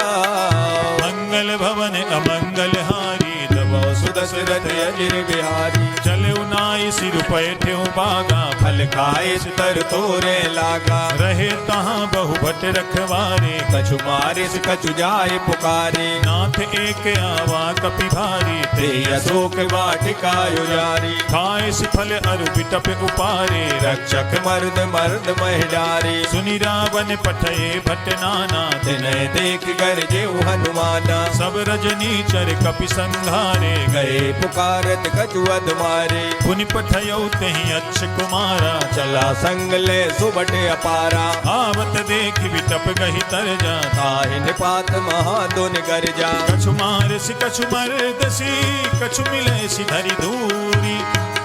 [SPEAKER 1] मंगल भवन अमंगल हारी, तब
[SPEAKER 2] सुदशरथ अजिर बिहारी।
[SPEAKER 1] चले नाई सिर पैठ्यु बागा,
[SPEAKER 2] फल खाए तर तोरे लागा।
[SPEAKER 1] रहे तहाँ बहु भट रखवारे,
[SPEAKER 2] कछु मारिस कछु जाय पुकारे।
[SPEAKER 1] नाथ एक आवा कपि भारी,
[SPEAKER 2] ते अशोक वाटिका उजारी।
[SPEAKER 1] खाए फल अरु बिटप उपारे,
[SPEAKER 2] रक्षक मर्द मर्द महिडारी।
[SPEAKER 1] सुनि रावण पठये भट नाना,
[SPEAKER 2] तिनय देख गरजे हनुमाना।
[SPEAKER 1] सब रजनी चर कपि संघारे,
[SPEAKER 2] गए पुकारत कछु अध मारे।
[SPEAKER 1] पुनि पठयौ तेहि अच्छ कुमारा,
[SPEAKER 2] चला संग ले सुबट अपारा।
[SPEAKER 1] आवत देख बिटप गहि तरजा,
[SPEAKER 2] ताहि निपात महादुन गरजा।
[SPEAKER 1] कछु मारसि कछु मरदसी, कछु मिलैसि धरि दूरी।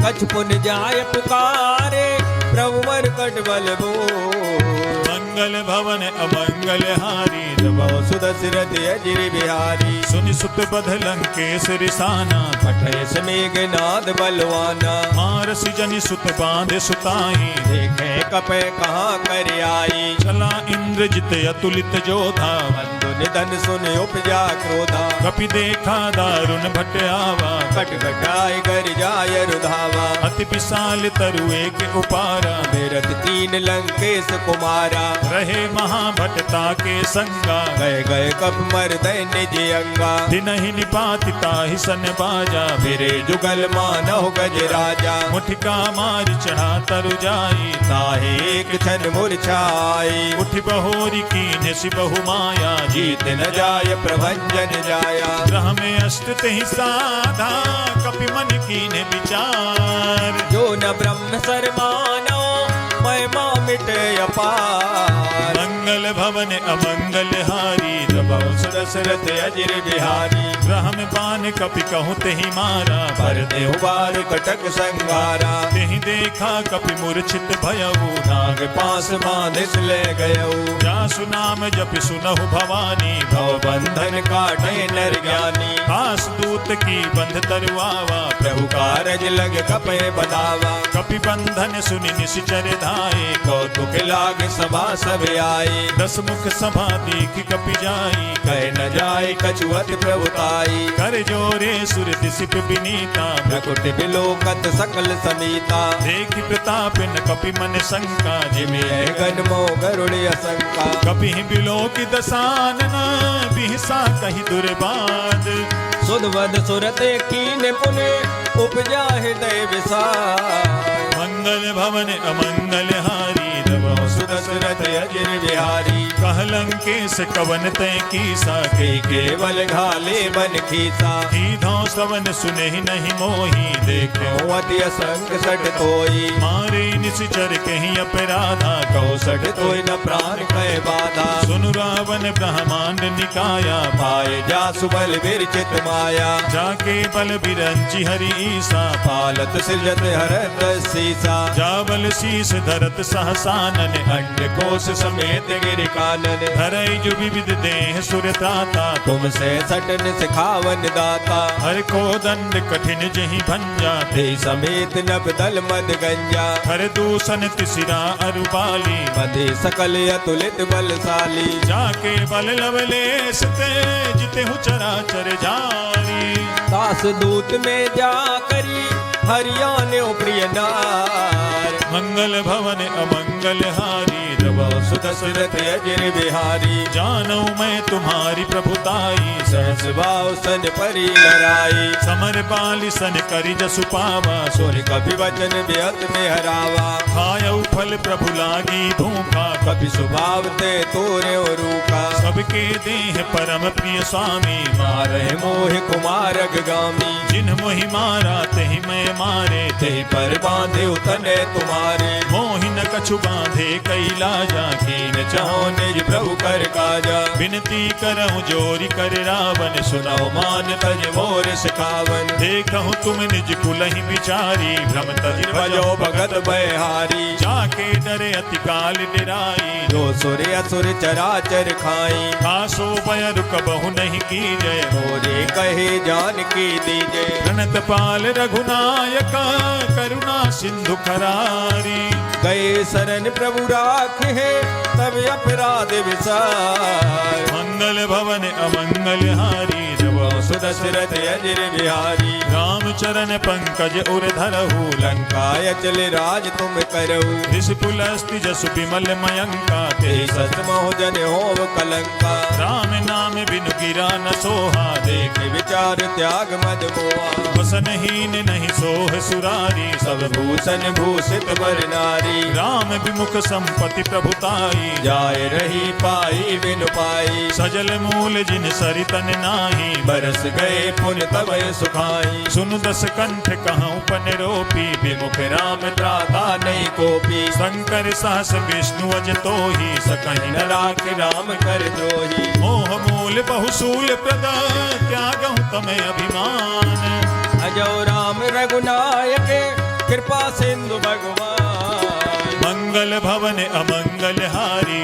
[SPEAKER 2] कछु पुन जाय पुकारे, प्रभु मरकट बल बोल।
[SPEAKER 1] मंगल भवन अमंगल हारी,
[SPEAKER 2] तब सुदशरथ अजिर बिहारी।
[SPEAKER 1] सुनि सुत बध लंकेश रिसाना,
[SPEAKER 2] पठय मेघनाद बलवाना।
[SPEAKER 1] मारसि जनि सुत बांधे सुताई,
[SPEAKER 2] देखे कपे कहाँ कर आई।
[SPEAKER 1] चला इंद्रजित अतुलित जोधा,
[SPEAKER 2] बंधु निधन सुन उपजा क्रोधा।
[SPEAKER 1] कपि देखा दारुण भट आवा,
[SPEAKER 2] कट कटाय कर जाय रुधावा।
[SPEAKER 1] अति विशाल तरु एक उपारा,
[SPEAKER 2] मेरठ तीन लंकेश कुमारा।
[SPEAKER 1] रहे महाभटता के संगा,
[SPEAKER 2] गए गए कप मर निज अंगा।
[SPEAKER 1] दिनहि निपाति ताहि सन बाजा,
[SPEAKER 2] मेरे जुगल मानव गज राजा।
[SPEAKER 1] मुठिका मारि चढ़ा तरु जाई,
[SPEAKER 2] ताहे एक क्षण मूर्छाई।
[SPEAKER 1] उठ बहोरी कीन्ह सि बहु माया,
[SPEAKER 2] जीत न जाय प्रभंजन जाया।
[SPEAKER 1] ग्रह में अष्ट तेहि साधा, कपि मन कीन्ह विचार।
[SPEAKER 2] जो न ब्रह्म सर मानो, महिमा मिटे अपार।
[SPEAKER 1] मंगल भवन अमंगल हारी
[SPEAKER 2] प्रभु सुदशरथ अजिर बिहारी।
[SPEAKER 1] ग्रह में बान कपि कहूँ तेहि मारा
[SPEAKER 2] पर देहु बार कटक संगारा।
[SPEAKER 1] तेहि देखा कपि मूर्छित भयऊ
[SPEAKER 2] नाग पास बांधिस ले गयऊ।
[SPEAKER 1] जासु नाम जपि सुनहु भवानी
[SPEAKER 2] भव बंधन काटे नर ज्ञानी।
[SPEAKER 1] खास दूत की बंध तरुआवा
[SPEAKER 2] प्रभु कारज लग कपे बनावा।
[SPEAKER 1] कपि बंधन सुनि निश्चर धाये
[SPEAKER 2] कौतुक लाग सभा सब आई।
[SPEAKER 1] 10 मुख सभा देख कपि जाई
[SPEAKER 2] कह न जाय कछुअत प्रभुताई।
[SPEAKER 1] कर जोरे सुर दिसिप बिनीता
[SPEAKER 2] प्रकुट बिलोकत सकल समीता।
[SPEAKER 1] देखि प्रताप न कपि मन शंका
[SPEAKER 2] जिमे गण मो गरुड़ असंका।
[SPEAKER 1] कपि बिलोकि दसानना बिहसा कहि दुर्बाद
[SPEAKER 2] सुधवद सुरते कीन पुने उपजा हृदय विसार।
[SPEAKER 1] मंगल भवन अमंगल हारी
[SPEAKER 2] सुदशरथ अजिर बिहारी।
[SPEAKER 1] कहलंकेश कवन तय कीसा
[SPEAKER 2] के केवल घाले बन खीसा।
[SPEAKER 1] कीधौ सवन सुने नहीं मोही देखे
[SPEAKER 2] अति असंग सट तोई।
[SPEAKER 1] मारे निश्चर कहीं अपराधा
[SPEAKER 2] कौसठ तोय न प्राण कह बाधा।
[SPEAKER 1] सुनु रावण ब्रह्मांड निकाया
[SPEAKER 2] पाए जा सुबल विरचित माया।
[SPEAKER 1] जाके बल बिरंची हरि ईसा
[SPEAKER 2] पालत सृजत हरत सीसा।
[SPEAKER 1] जावल शीस धरत सहसानन
[SPEAKER 2] अंड कोश समेत गिर कानन।
[SPEAKER 1] धरई जो विविध देह सुरताता
[SPEAKER 2] तुमसे सटन सिखावन दाता।
[SPEAKER 1] हर को दंड कठिन जही भंजा
[SPEAKER 2] ते समेत नभ दल मद गंजा।
[SPEAKER 1] हर दूषण तिसिरा अरुबाली
[SPEAKER 2] मधे सकल अतुलित बलशाली।
[SPEAKER 1] जाके बल लवलेश ते जिते चराचर जारी।
[SPEAKER 2] दास दूत में जा करी हरियाणे प्रिय नार।
[SPEAKER 1] मंगल भवन अमंगल हारी
[SPEAKER 2] सुदशरथ अजिर बिहारी।
[SPEAKER 1] जानू मैं तुम्हारी प्रभुताई
[SPEAKER 2] सहस भाव सन परी लड़ाई।
[SPEAKER 1] समर बाली सन करी जसु पावा
[SPEAKER 2] सुन कभी वचन बेअत में हरावा।
[SPEAKER 1] खायऊ फल प्रभु लागी भूखा
[SPEAKER 2] कभी स्वभाव ते तोरे रूखा।
[SPEAKER 1] सबके देह परम प्रिय स्वामी
[SPEAKER 2] मारे मोह कुमार गामी।
[SPEAKER 1] जिन मोहि मारा तेहि मैं मारे
[SPEAKER 2] तेहि पर बांधे उतने तुम्हारे।
[SPEAKER 1] मोहि न कछु बांधे कैलाजा
[SPEAKER 2] कीन चाहो निज प्रभु कर काजा।
[SPEAKER 1] विनती करहु जोरी कर रावण
[SPEAKER 2] सुनाओ मान तज मोर सिखावन।
[SPEAKER 1] देखहु तुम निज कुलहि विचारी भ्रम तज
[SPEAKER 2] भजो भगत बहारी।
[SPEAKER 1] जाके डरे अति काल डिराई
[SPEAKER 2] जो सुर असुर चराचर खाई।
[SPEAKER 1] खासो भय रुक बहु नहीं की जय
[SPEAKER 2] मोरे कहे जान की दीजे।
[SPEAKER 1] प्रणत पाल रघुनायक करुणा सिंधु खरारी।
[SPEAKER 2] गए शरण प्रभु राख है तब अपराध विसार।
[SPEAKER 1] मंगल भवन अमंगल हारी
[SPEAKER 2] सुदशरथ अजिर बिहारी।
[SPEAKER 1] राम चरण पंकज उर धरहु
[SPEAKER 2] लंकाय चले राज तुम करहु।
[SPEAKER 1] ऋषिपुलस्ति जसु विमल मयंका
[SPEAKER 2] ते सत मोह जन होव कलंका।
[SPEAKER 1] राम नाम बिनु गिरा न सोहा
[SPEAKER 2] देख विचार त्याग मद मोहा।
[SPEAKER 1] वसनहीन नहीं सोह सुरारी
[SPEAKER 2] सब भूषण भूषित बर नारी।
[SPEAKER 1] राम विमुख संपत्ति प्रभुताई
[SPEAKER 2] जाय रही पाई बिनु पाई।
[SPEAKER 1] सजल मूल जिन सरितन नाही
[SPEAKER 2] बरस गए पुन तब सुखाई।
[SPEAKER 1] सुनु 10 कंठ कहूँ पन रोपी
[SPEAKER 2] विमुख राम त्राता नहीं कोपी।
[SPEAKER 1] शंकर सहस विष्णु अज तो ही
[SPEAKER 2] सकहि न राख राम कर द्रोही।
[SPEAKER 1] मोह मूल बहुसूल प्रद त्यागहु तमें अभिमान।
[SPEAKER 2] अजो राम रघुनायक कृपा सिंधु भगवान।
[SPEAKER 1] मंगल भवन अमंगल हारी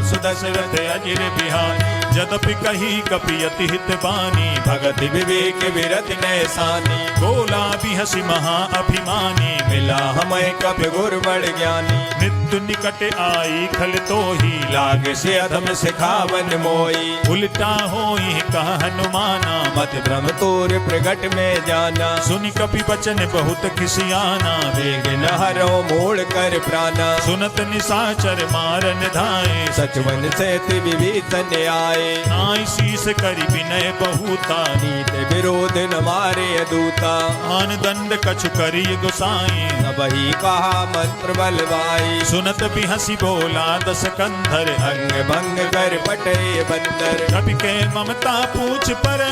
[SPEAKER 1] सुदशरथ अजिर बिहारी। जदपि कही कपि अति हित बानी
[SPEAKER 2] भगत विवेक विरत नैसानी।
[SPEAKER 1] बोला भी हसी महा अभिमानी
[SPEAKER 2] मिला हमें कप गुर बड़ ज्ञानी।
[SPEAKER 1] मृत्यु निकट आई खल तो ही
[SPEAKER 2] लाग से अधम सिखावन मोई।
[SPEAKER 1] उल्टा होई कह हनुमाना
[SPEAKER 2] मत भ्रम तोर प्रगट में जाना।
[SPEAKER 1] सुनि कपि बचन बहुत खिसियाना
[SPEAKER 2] वेग न हरो मोड़ कर प्राणा।
[SPEAKER 1] सुनत निशाचर मारन धाये
[SPEAKER 2] सचवन से विभीषण आए।
[SPEAKER 1] नाई शीस करि विनय बहुता
[SPEAKER 2] नीत विरोध न मारे दूता।
[SPEAKER 1] आन दंड कछु करिय गोसाई
[SPEAKER 2] वही कहा मंत्र बलवाई।
[SPEAKER 1] सुनत भी हंसी बोला 10 कंधर
[SPEAKER 2] अंग भंग कर पटे बंदर।
[SPEAKER 1] कपि के ममता पूछ पर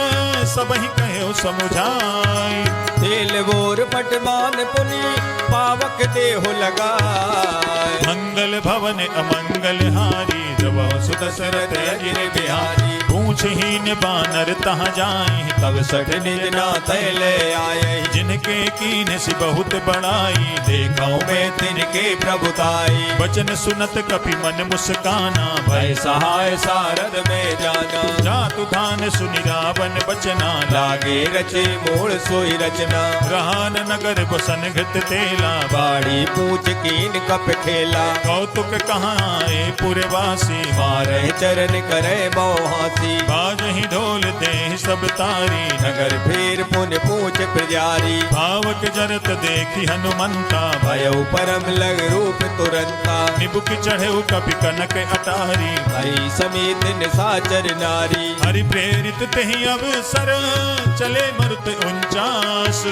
[SPEAKER 1] सबहि कहो समुझाई।
[SPEAKER 2] ते नील बोर पटवान पुनि पावक देहो लगाए।
[SPEAKER 1] मंगल भवन अमंगल हारी जब सुदशरथ अजिर बिहारी। पूछहीन बानर तहाँ जाई
[SPEAKER 2] तब सठ निज नाथ ले आए।
[SPEAKER 1] जिनके कीन सी बहुत बड़ाई देखा
[SPEAKER 2] में तिनके प्रभुताई।
[SPEAKER 1] वचन सुनत कपि मन मुस्काना
[SPEAKER 2] भय सहाय सारद में जाना।
[SPEAKER 1] जातु धान सुनि रावण बचना
[SPEAKER 2] लागे रचे मूल सोई रचना।
[SPEAKER 1] रहान नगर बसन घृत तेला
[SPEAKER 2] बाड़ी पूछ कीन कप खेला।
[SPEAKER 1] कौतुक कहाँ आए पुरवासी
[SPEAKER 2] मारे चरण करे मोहासी।
[SPEAKER 1] बाजहि ढोल दे सब तारी
[SPEAKER 2] नगर फिर पुन पूछ प्रजारी।
[SPEAKER 1] भावक जरत देखी हनुमंता
[SPEAKER 2] भयउ परम लग रूप तुरंता।
[SPEAKER 1] निबुक चढ़े कपि कनक अटारी
[SPEAKER 2] हरि समेत निशाचर नारी।
[SPEAKER 1] हरि प्रेरित तेहि अवसर चले मरुत 49।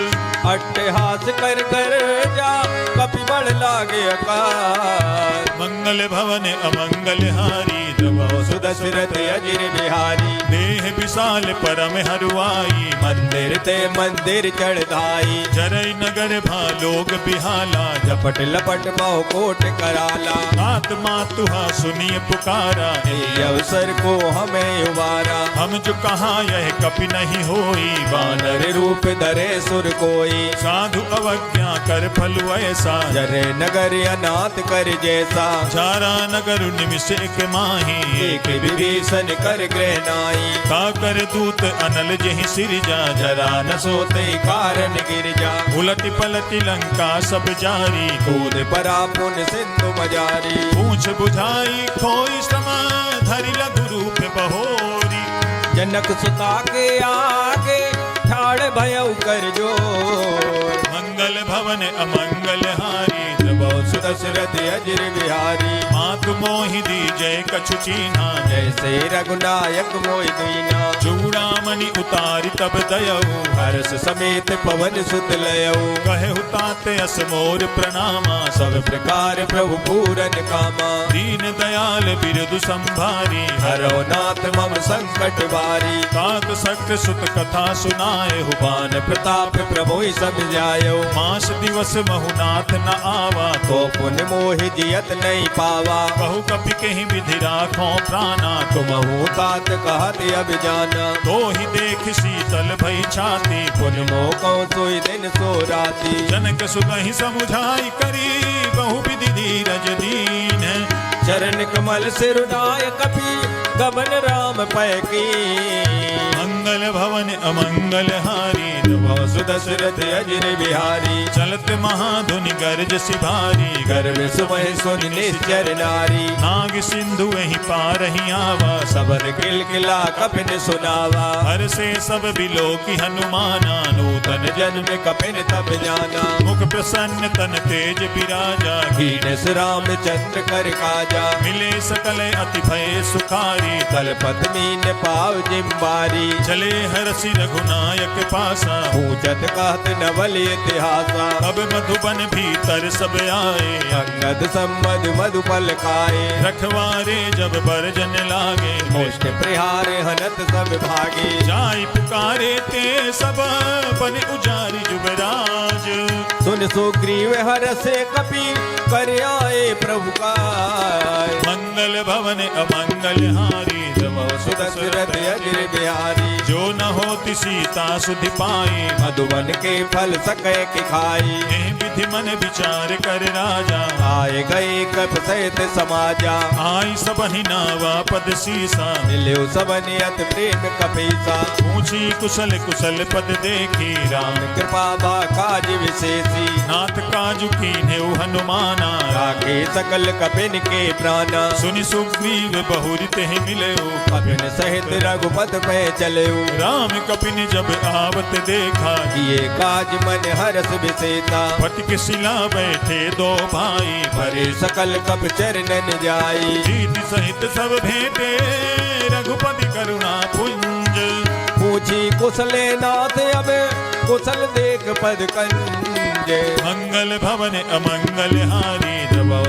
[SPEAKER 2] अट्टहास कर कर जा कपि बड़ लागे अकाल।
[SPEAKER 1] मंगल भवन अमंगल हारी जब
[SPEAKER 2] सुदशरथ अजिर बिहारी।
[SPEAKER 1] देह विशाल परम हरुआई
[SPEAKER 2] मंदिर ते मंदिर चढ़ाई।
[SPEAKER 1] जरई नगर भालोग बिहाला
[SPEAKER 2] झपट लपट बहु कोट कराला।
[SPEAKER 1] आत्मा तुहा सुनिए पुकारा
[SPEAKER 2] ये अवसर को हमें उबारा।
[SPEAKER 1] हम जो कहा यह कपि नहीं होई
[SPEAKER 2] बानर रूप धरे सुर कोई।
[SPEAKER 1] साधु अवज्ञा कर फलु ऐसा
[SPEAKER 2] जरे नगर अनाथ कर जैसा।
[SPEAKER 1] चारा नगर निमिष एक माही
[SPEAKER 2] एक विभीषण कर ग्रह नाई।
[SPEAKER 1] का कर दूत अनल जहि सिरजा
[SPEAKER 2] जरा न सोते कारण गिर जा।
[SPEAKER 1] उलट पलट लंका सब जारी
[SPEAKER 2] कूद परा पुन सिंधु मजारी।
[SPEAKER 1] पूछ बुझाई खोई समा धरि लघु रूप बहोरी।
[SPEAKER 2] जनक सुता के आगे ठाड़ भयउ कर जोर।
[SPEAKER 1] मंगल भवन अमंगल हारी
[SPEAKER 2] सुदशरथ अजिर बिहारी।
[SPEAKER 1] मातु मोहि दी जय कछु चीन्हा
[SPEAKER 2] जैसे रघुनायक मोहि दीना।
[SPEAKER 1] चूड़ामणि उतारि तब दयऊ
[SPEAKER 2] हर्ष समेत पवन सुत लयऊ।
[SPEAKER 1] कहे हुताते अस मोर प्रणामा
[SPEAKER 2] सब प्रकार प्रभु पूरन कामा।
[SPEAKER 1] दीन दयाल बिरदु संभारी
[SPEAKER 2] हरो नाथ मम संकट बारी।
[SPEAKER 1] तात सक्त सुत कथा सुनाए
[SPEAKER 2] बान प्रताप प्रभु सब जायो।
[SPEAKER 1] मास दिवस महुनाथ न आवा
[SPEAKER 2] तो पुन मोहि जियत नहीं पावा।
[SPEAKER 1] बहु कपि कहीं विधि राखो प्राणा
[SPEAKER 2] तुमहु तात कहत अब जाना।
[SPEAKER 1] तो ही देख शीतल भई छाती
[SPEAKER 2] पुन मोह कहूँ सोई दिन सो राती।
[SPEAKER 1] जनक सुतहि समुझाई करी बहु विधि धीरज दीन।
[SPEAKER 2] चरण कमल सिरुनाय कपि गमन राम पैकी।
[SPEAKER 1] मंगल भवन अमंगल हारी
[SPEAKER 2] सुदशरथ अजिर बिहारी।
[SPEAKER 1] चलत महाधुनि गर्ज सिभारी
[SPEAKER 2] गर्भ सुमह सुन निश्चर नारी।
[SPEAKER 1] नाग सिंधु वही पार ही आवा
[SPEAKER 2] सबन किलकिला कपिन सुनावा।
[SPEAKER 1] हर से सब बिलो की हनुमाना
[SPEAKER 2] नूतन जन्म कपिन तब जाना।
[SPEAKER 1] मुख प्रसन्न तन तेज विराजा
[SPEAKER 2] कीनस रामचंद्र कर काजा।
[SPEAKER 1] मिले सकल अति भय सुखारी
[SPEAKER 2] तलपत मीन पाव जिम्बारी।
[SPEAKER 1] चले हरसि रघुनायक पासा
[SPEAKER 2] पूछत कहत नवल इतिहासा।
[SPEAKER 1] अब मधुबन भीतर सब आए
[SPEAKER 2] अंगद संबद मधुपल खाए।
[SPEAKER 1] रखवारे जब बरजन लागे
[SPEAKER 2] मुष्ट प्रहार हनत सब भागे।
[SPEAKER 1] जाई पुकारे ते सब बन उजारी जुबराज।
[SPEAKER 2] सुन सुग्रीव हरसे कपि कर आए प्रभु का।
[SPEAKER 1] मंगल भवन अमंगल हारी
[SPEAKER 2] सुदशरथ अजिर बिहारी।
[SPEAKER 1] जो न होती सीता सुधि पाई
[SPEAKER 2] मधुबन के फल सके कि खाई।
[SPEAKER 1] एह विधि मन विचार कर राजा
[SPEAKER 2] आए गए कप सहित समाजा।
[SPEAKER 1] आई सबहि नावा पद सीसा
[SPEAKER 2] मिल्यो सबनि अति प्रेम कपीसा।
[SPEAKER 1] पूछी कुशल कुशल पद देखी
[SPEAKER 2] राम कृपा बा काज विशेषी।
[SPEAKER 1] नाथ काजु कीन्हेउ हनुमाना
[SPEAKER 2] राखे सकल कपिन के प्राणा।
[SPEAKER 1] सुनि सुग्रीव बहुरि तेहि मिलयो
[SPEAKER 2] कपिन सहित रघुपत पे चलयो।
[SPEAKER 1] राम कपिन जब आवत देखा
[SPEAKER 2] किए काज मन हरस विशेषा।
[SPEAKER 1] फटक शिला बैठे दो भाई
[SPEAKER 2] भरे सकल कप चरणन जाई।
[SPEAKER 1] जीत सहित सब भेंटे रघुपति करुणा पुंज।
[SPEAKER 2] पूछी कुशले नाथ अब कुशल देख पद कंज।
[SPEAKER 1] मंगल भवन अमंगल हारी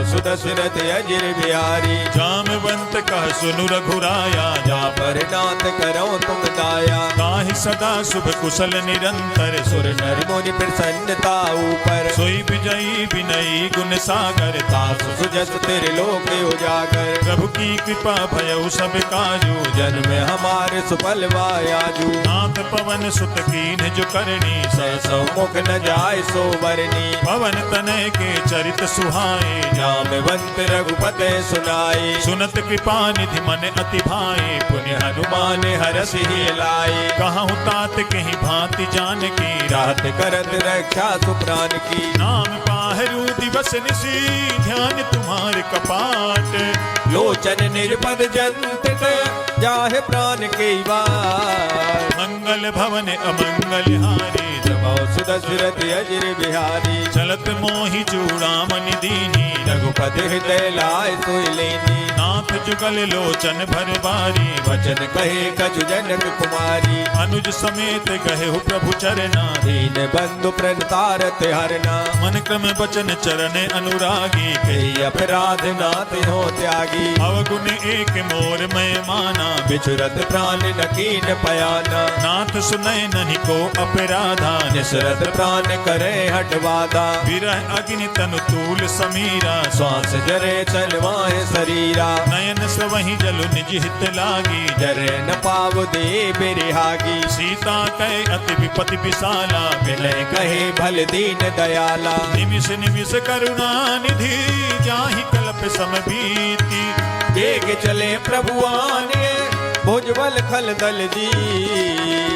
[SPEAKER 2] सुदशरथ अजिर बिहारी।
[SPEAKER 1] जामवंत कह सुनु रघुराया
[SPEAKER 2] जा पर नाथ करो तुम दाया।
[SPEAKER 1] ताहि सदा शुभ कुशल निरंतर
[SPEAKER 2] सुर नर मुनि प्रसन्नता ऊपर,
[SPEAKER 1] सोई विजयी विनयी गुण सागर
[SPEAKER 2] तासु सुजस तेरे लोक उजागर।
[SPEAKER 1] प्रभु की कृपा भयउ सब काजू
[SPEAKER 2] जन्म हमारे सुफल वायाजू,
[SPEAKER 1] नाथ पवन सुत कीन जो करनी
[SPEAKER 2] सौ मुख न जाय सो बरनी।
[SPEAKER 1] पवन तनय के चरित सुहाए
[SPEAKER 2] जामवंत रघुपते सुनाए,
[SPEAKER 1] सुनत कृपा निधि मन अति भाए पुण्य
[SPEAKER 2] हनुमान हरस ही लाए।
[SPEAKER 1] कहूँ तात कहीं भांति जान की
[SPEAKER 2] रात करत रक्षा सुप्राण की,
[SPEAKER 1] नाम पाहरू दिवस निशी ध्यान तुम्हारे कपाट।
[SPEAKER 2] लोचन निर्पद जंत जाहे प्राण के वार।
[SPEAKER 1] मंगल भवन अमंगल हारी
[SPEAKER 2] सुदशरथ अजिर बिहारी,
[SPEAKER 1] चलत मोहि चूड़ामणि दीनी
[SPEAKER 2] रघुपति हृदय लाय सोई लेनी।
[SPEAKER 1] नाथ जुगल लोचन भर बारी
[SPEAKER 2] वचन कहे कछु जनक कुमारी,
[SPEAKER 1] अनुज समेत गहे हो प्रभु चरना
[SPEAKER 2] दीन बंधु प्रणतारत हरना।
[SPEAKER 1] मन क्रम बचन चरण अनुरागी
[SPEAKER 2] कही अपराध नाथ हो त्यागी,
[SPEAKER 1] अवगुण एक मोर मैं माना
[SPEAKER 2] बिछुरत प्राण नकीन पयाना।
[SPEAKER 1] नाथ सुनय नहीं को अपराधा
[SPEAKER 2] निसरत प्राण करे हटवादा,
[SPEAKER 1] विरह अग्नि तनु तूल समीरा
[SPEAKER 2] श्वास जरे चलवाए शरीरा।
[SPEAKER 1] नयन सवहि जलु निज हित लागी
[SPEAKER 2] जरे न पाव दे बिरहागी,
[SPEAKER 1] सीता कहे अति विपति विशाला
[SPEAKER 2] विनय कहे भल दीन दयाला।
[SPEAKER 1] निमिष निमिष करुणा निधि जाहि कल्प समबीति
[SPEAKER 2] बेग चले प्रभुआने भुजबल खल दल जी।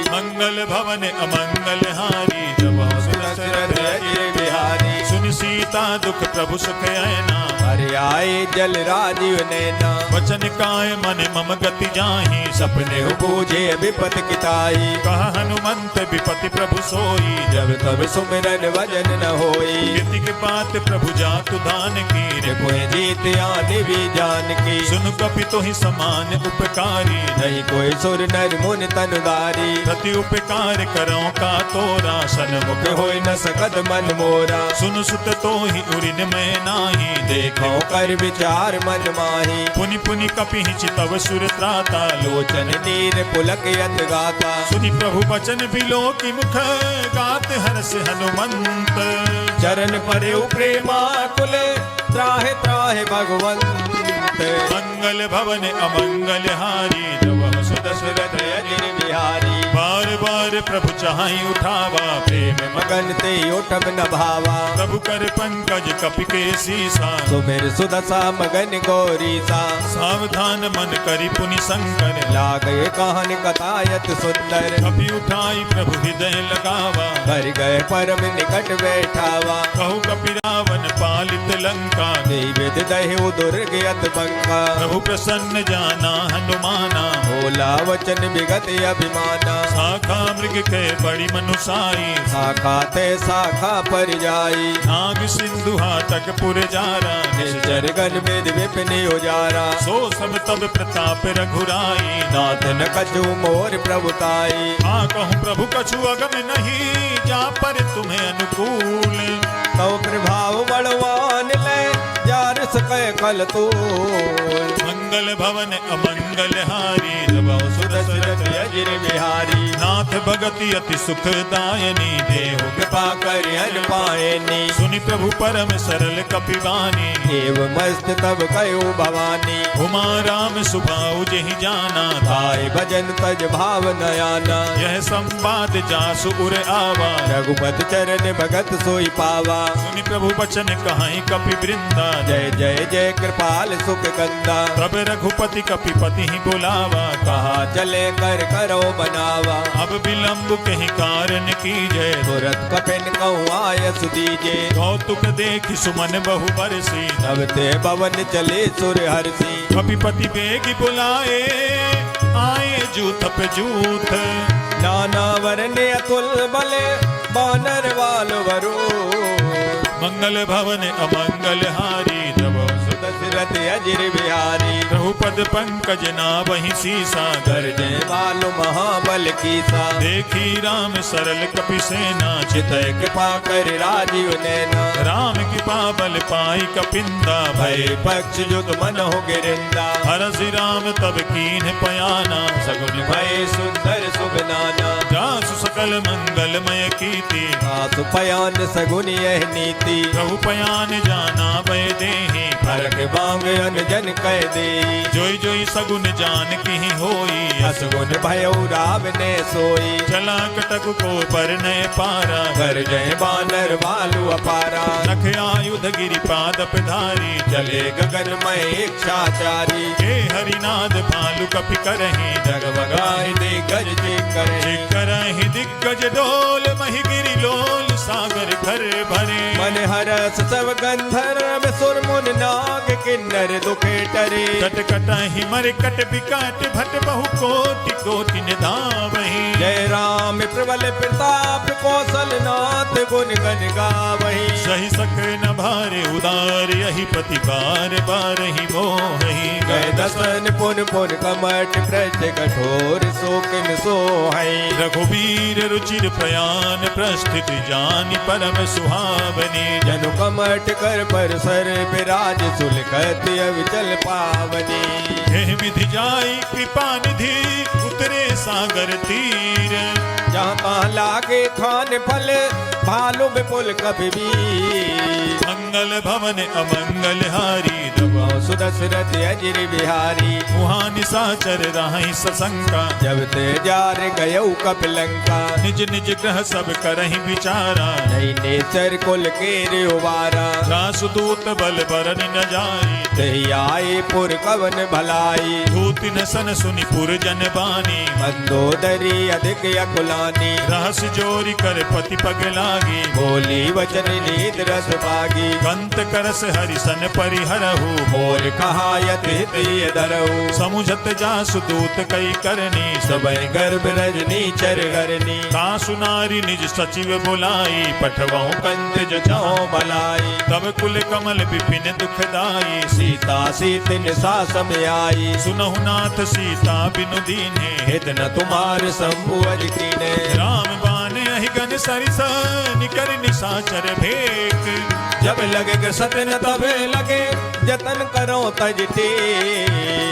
[SPEAKER 1] मंगल भवन अमंगल हारी जब
[SPEAKER 2] दशरथ अजिर बिहारी,
[SPEAKER 1] सुन सीता दुख प्रभु सुख ऐना
[SPEAKER 2] हरि आए जल राजीव नैना।
[SPEAKER 1] वचन काय मन मम गति जाहि
[SPEAKER 2] सपने बूझे विपत किताई,
[SPEAKER 1] कह हनुमंत विपति प्रभु सोई
[SPEAKER 2] जब तब सुमिरन वजन न होई।
[SPEAKER 1] कीर्ति के बात प्रभु जातु दान की
[SPEAKER 2] कोई जीत आने भी जान की,
[SPEAKER 1] सुन कपि तो ही समान उपकारी
[SPEAKER 2] नहीं कोई सुर नर मुनि तनुदारी।
[SPEAKER 1] प्रति उपकार करो का तोरा सन्मुख
[SPEAKER 2] होई न सकत मन मोरा,
[SPEAKER 1] सुन सुत तो ही उरिन में नाही
[SPEAKER 2] देखो कर विचार मन माही।
[SPEAKER 1] पुनि पुनि कपि चितव सुर त्राता
[SPEAKER 2] लोचन नीर पुलक यत गाता,
[SPEAKER 1] सुनि प्रभु बचन बिलो की मुख गात हर्ष हनुमंत।
[SPEAKER 2] चरण परे प्रेमा कुले त्राहे त्राहे भगवंत।
[SPEAKER 1] मंगल भवन अमंगल हारी जब
[SPEAKER 2] दशरथ अजिर बिहारी,
[SPEAKER 1] बार बार प्रभु चाहि उठावा
[SPEAKER 2] प्रेम मगन ते उठब न भावा।
[SPEAKER 1] प्रभु कर पंकज कपि के सीसा
[SPEAKER 2] सुमिर सुदशा मगन गौरीसा।
[SPEAKER 1] सावधान मन करि पुनि शंकर
[SPEAKER 2] लागे कहन कथायत सुंदर,
[SPEAKER 1] कपि उठाई प्रभु हृदय लगावा।
[SPEAKER 2] कर गए परम निकट बैठावा,
[SPEAKER 1] कहु कपि रावण पालित लंका
[SPEAKER 2] विद दहु दुर्ग यत बंका।
[SPEAKER 1] प्रभु प्रसन्न जाना हनुमाना
[SPEAKER 2] भोला वचन विगत अभिमाना।
[SPEAKER 1] शाखा मृग के बड़ी मनुसाई
[SPEAKER 2] शाखा ते शाखा पर जाई,
[SPEAKER 1] नाग सिंधु हाटक पुर जारा
[SPEAKER 2] निश्चर गन वेद विपिन उजारा।
[SPEAKER 1] सो सब तब प्रताप रघुराई
[SPEAKER 2] नाथ न कछु मोर प्रभुताई।
[SPEAKER 1] हाँ कहूँ प्रभु कछु अगम नहीं जा पर तुम्हें अनुकूल।
[SPEAKER 2] तो प्रभाव बलवान ले जार सके कल तूल।
[SPEAKER 1] मंगल भवन अमंगल हारी जब
[SPEAKER 2] दशरथ अजिर बिहारी,
[SPEAKER 1] नाथ भगति अति सुखदायनी देहु
[SPEAKER 2] कृपा कर हर पायनी।
[SPEAKER 1] सुनि प्रभु परम सरल कपिवानी
[SPEAKER 2] देव मस्त तब कयो भवानी।
[SPEAKER 1] उमा राम सुभाऊ जहि जाना
[SPEAKER 2] धाय भजन तज भाव नयाना।
[SPEAKER 1] यह संवाद जासु उर आवा
[SPEAKER 2] रघुपत चरण भगत सोई पावा।
[SPEAKER 1] सुनि प्रभु बचन कहाई कपि वृंदा
[SPEAKER 2] जय जय जय कृपाल सुख कंदा।
[SPEAKER 1] तब रघुपति कपिपति ही बुलावा
[SPEAKER 2] कहा चले कर करो बनावा।
[SPEAKER 1] अब विलंब कहीं कारण कीजय
[SPEAKER 2] तुरत कपिन कहूँ आयस दीजे।
[SPEAKER 1] कौतुक देख सुमन बहु बरसी
[SPEAKER 2] तब ते भवन चले सुर हरसी।
[SPEAKER 1] कपिपति बेग बुलाए आए जूथ पे जूथ।
[SPEAKER 2] नाना वरने अतुल बले बानर वाल वरो।
[SPEAKER 1] मंगल भवन अमंगल हारी जब
[SPEAKER 2] दशरथ अजिर बिहारी।
[SPEAKER 1] प्रभुपद पंकज नावहि सीसा
[SPEAKER 2] गर्जे वालो महाबल कीसा।
[SPEAKER 1] देखी राम सरल कपि सेना
[SPEAKER 2] चितय कृपा कर राजीव नैना।
[SPEAKER 1] राम कृपा बल पाई कपिंदा
[SPEAKER 2] भय पक्ष जुग मन हो गिरिंदा।
[SPEAKER 1] हरसि राम तब कीन पयाना
[SPEAKER 2] सगुन भय सुंदर शुभ नाना
[SPEAKER 1] जासु सकल मंगलमय कीर्ति
[SPEAKER 2] आसु पयान सगुन यह नीति
[SPEAKER 1] प्रभु पयान जाना भय देहि
[SPEAKER 2] फरक बांग अनजन कह दे
[SPEAKER 1] जोई जोई सगुन जान की होई
[SPEAKER 2] असगुन भयो राव ने सोई
[SPEAKER 1] चला कटक को पर नय पारा
[SPEAKER 2] कर जय बानर भालू अपारा
[SPEAKER 1] नख आयुध गिरि पादप धारी
[SPEAKER 2] चले गगन में इच्छाचारी
[SPEAKER 1] हे हरिनाद भालु कपि करहि
[SPEAKER 2] जगमगाए दे गज जे करे
[SPEAKER 1] करहि दिग्गज डोल महि गिरि लोल सागर घर भरे
[SPEAKER 2] मन हरस सब गंधर्व सुर मुन नाग किन्नर दुखे टरे
[SPEAKER 1] कट कटहि मर कट बिकट भट बहु कोटि कोटि निधावहि
[SPEAKER 2] जय राम प्रबल प्रताप कौशल नाथ गुण गण गावहि
[SPEAKER 1] सही सक न भारे उदार यही पति बार बार ही मोहि
[SPEAKER 2] गए दसन पुन पुन कमट प्रज कठोर शोकन सोहै
[SPEAKER 1] रघुवीर रुचिर प्रयाण प्रस्थित जानि परम सुहावनी
[SPEAKER 2] जनु कमट कर पर सर विराज सुलखत अविचल पावनी
[SPEAKER 1] हे विधि जाई कृपा निधि उतरे सागर तीर
[SPEAKER 2] जहाँ तहाँ लागे खान फल भालू विपुल कभी भी
[SPEAKER 1] मंगल भवन अमंगल हारी
[SPEAKER 2] सुदशरथ अजिर बिहारी
[SPEAKER 1] मुहा निशाचर राहि सशंका
[SPEAKER 2] जब ते जार गयऊ कपिलंका
[SPEAKER 1] निज निज ग्रह सब करहि विचारा
[SPEAKER 2] नहीं नेचर कुल के उबारा
[SPEAKER 1] रासदूत बल बरन न जाई
[SPEAKER 2] तही आए पुर कवन भलाई
[SPEAKER 1] धूति न सन सुनि पुर जन बानी
[SPEAKER 2] मंदोदरी अधिक अकुलानी
[SPEAKER 1] रहस जोरी कर पति पग लागी
[SPEAKER 2] बोली वचन नीत रस पागी
[SPEAKER 1] कंत करस हरिसन परिहरहु
[SPEAKER 2] मोर कहा यति दरऊ
[SPEAKER 1] समुझत जासु दूत कई करनी
[SPEAKER 2] सबय गर्भ रजनी चर गरनी
[SPEAKER 1] तासु नारी निज सचिव बुलाई पठवाऊं
[SPEAKER 2] कंत जचाओ बलाई
[SPEAKER 1] तब कुल कमल विपिन दुखदाई
[SPEAKER 2] सीता सीतिन सासम आई
[SPEAKER 1] सुनहु नाथ सीता बिनु दीन्हे
[SPEAKER 2] हित न तुम्हार संभुअज कीने
[SPEAKER 1] राम बाने अहिगन सरिस निकर निशाचर भेक
[SPEAKER 2] जब लगे सतन तबे लगे जतन करो तजते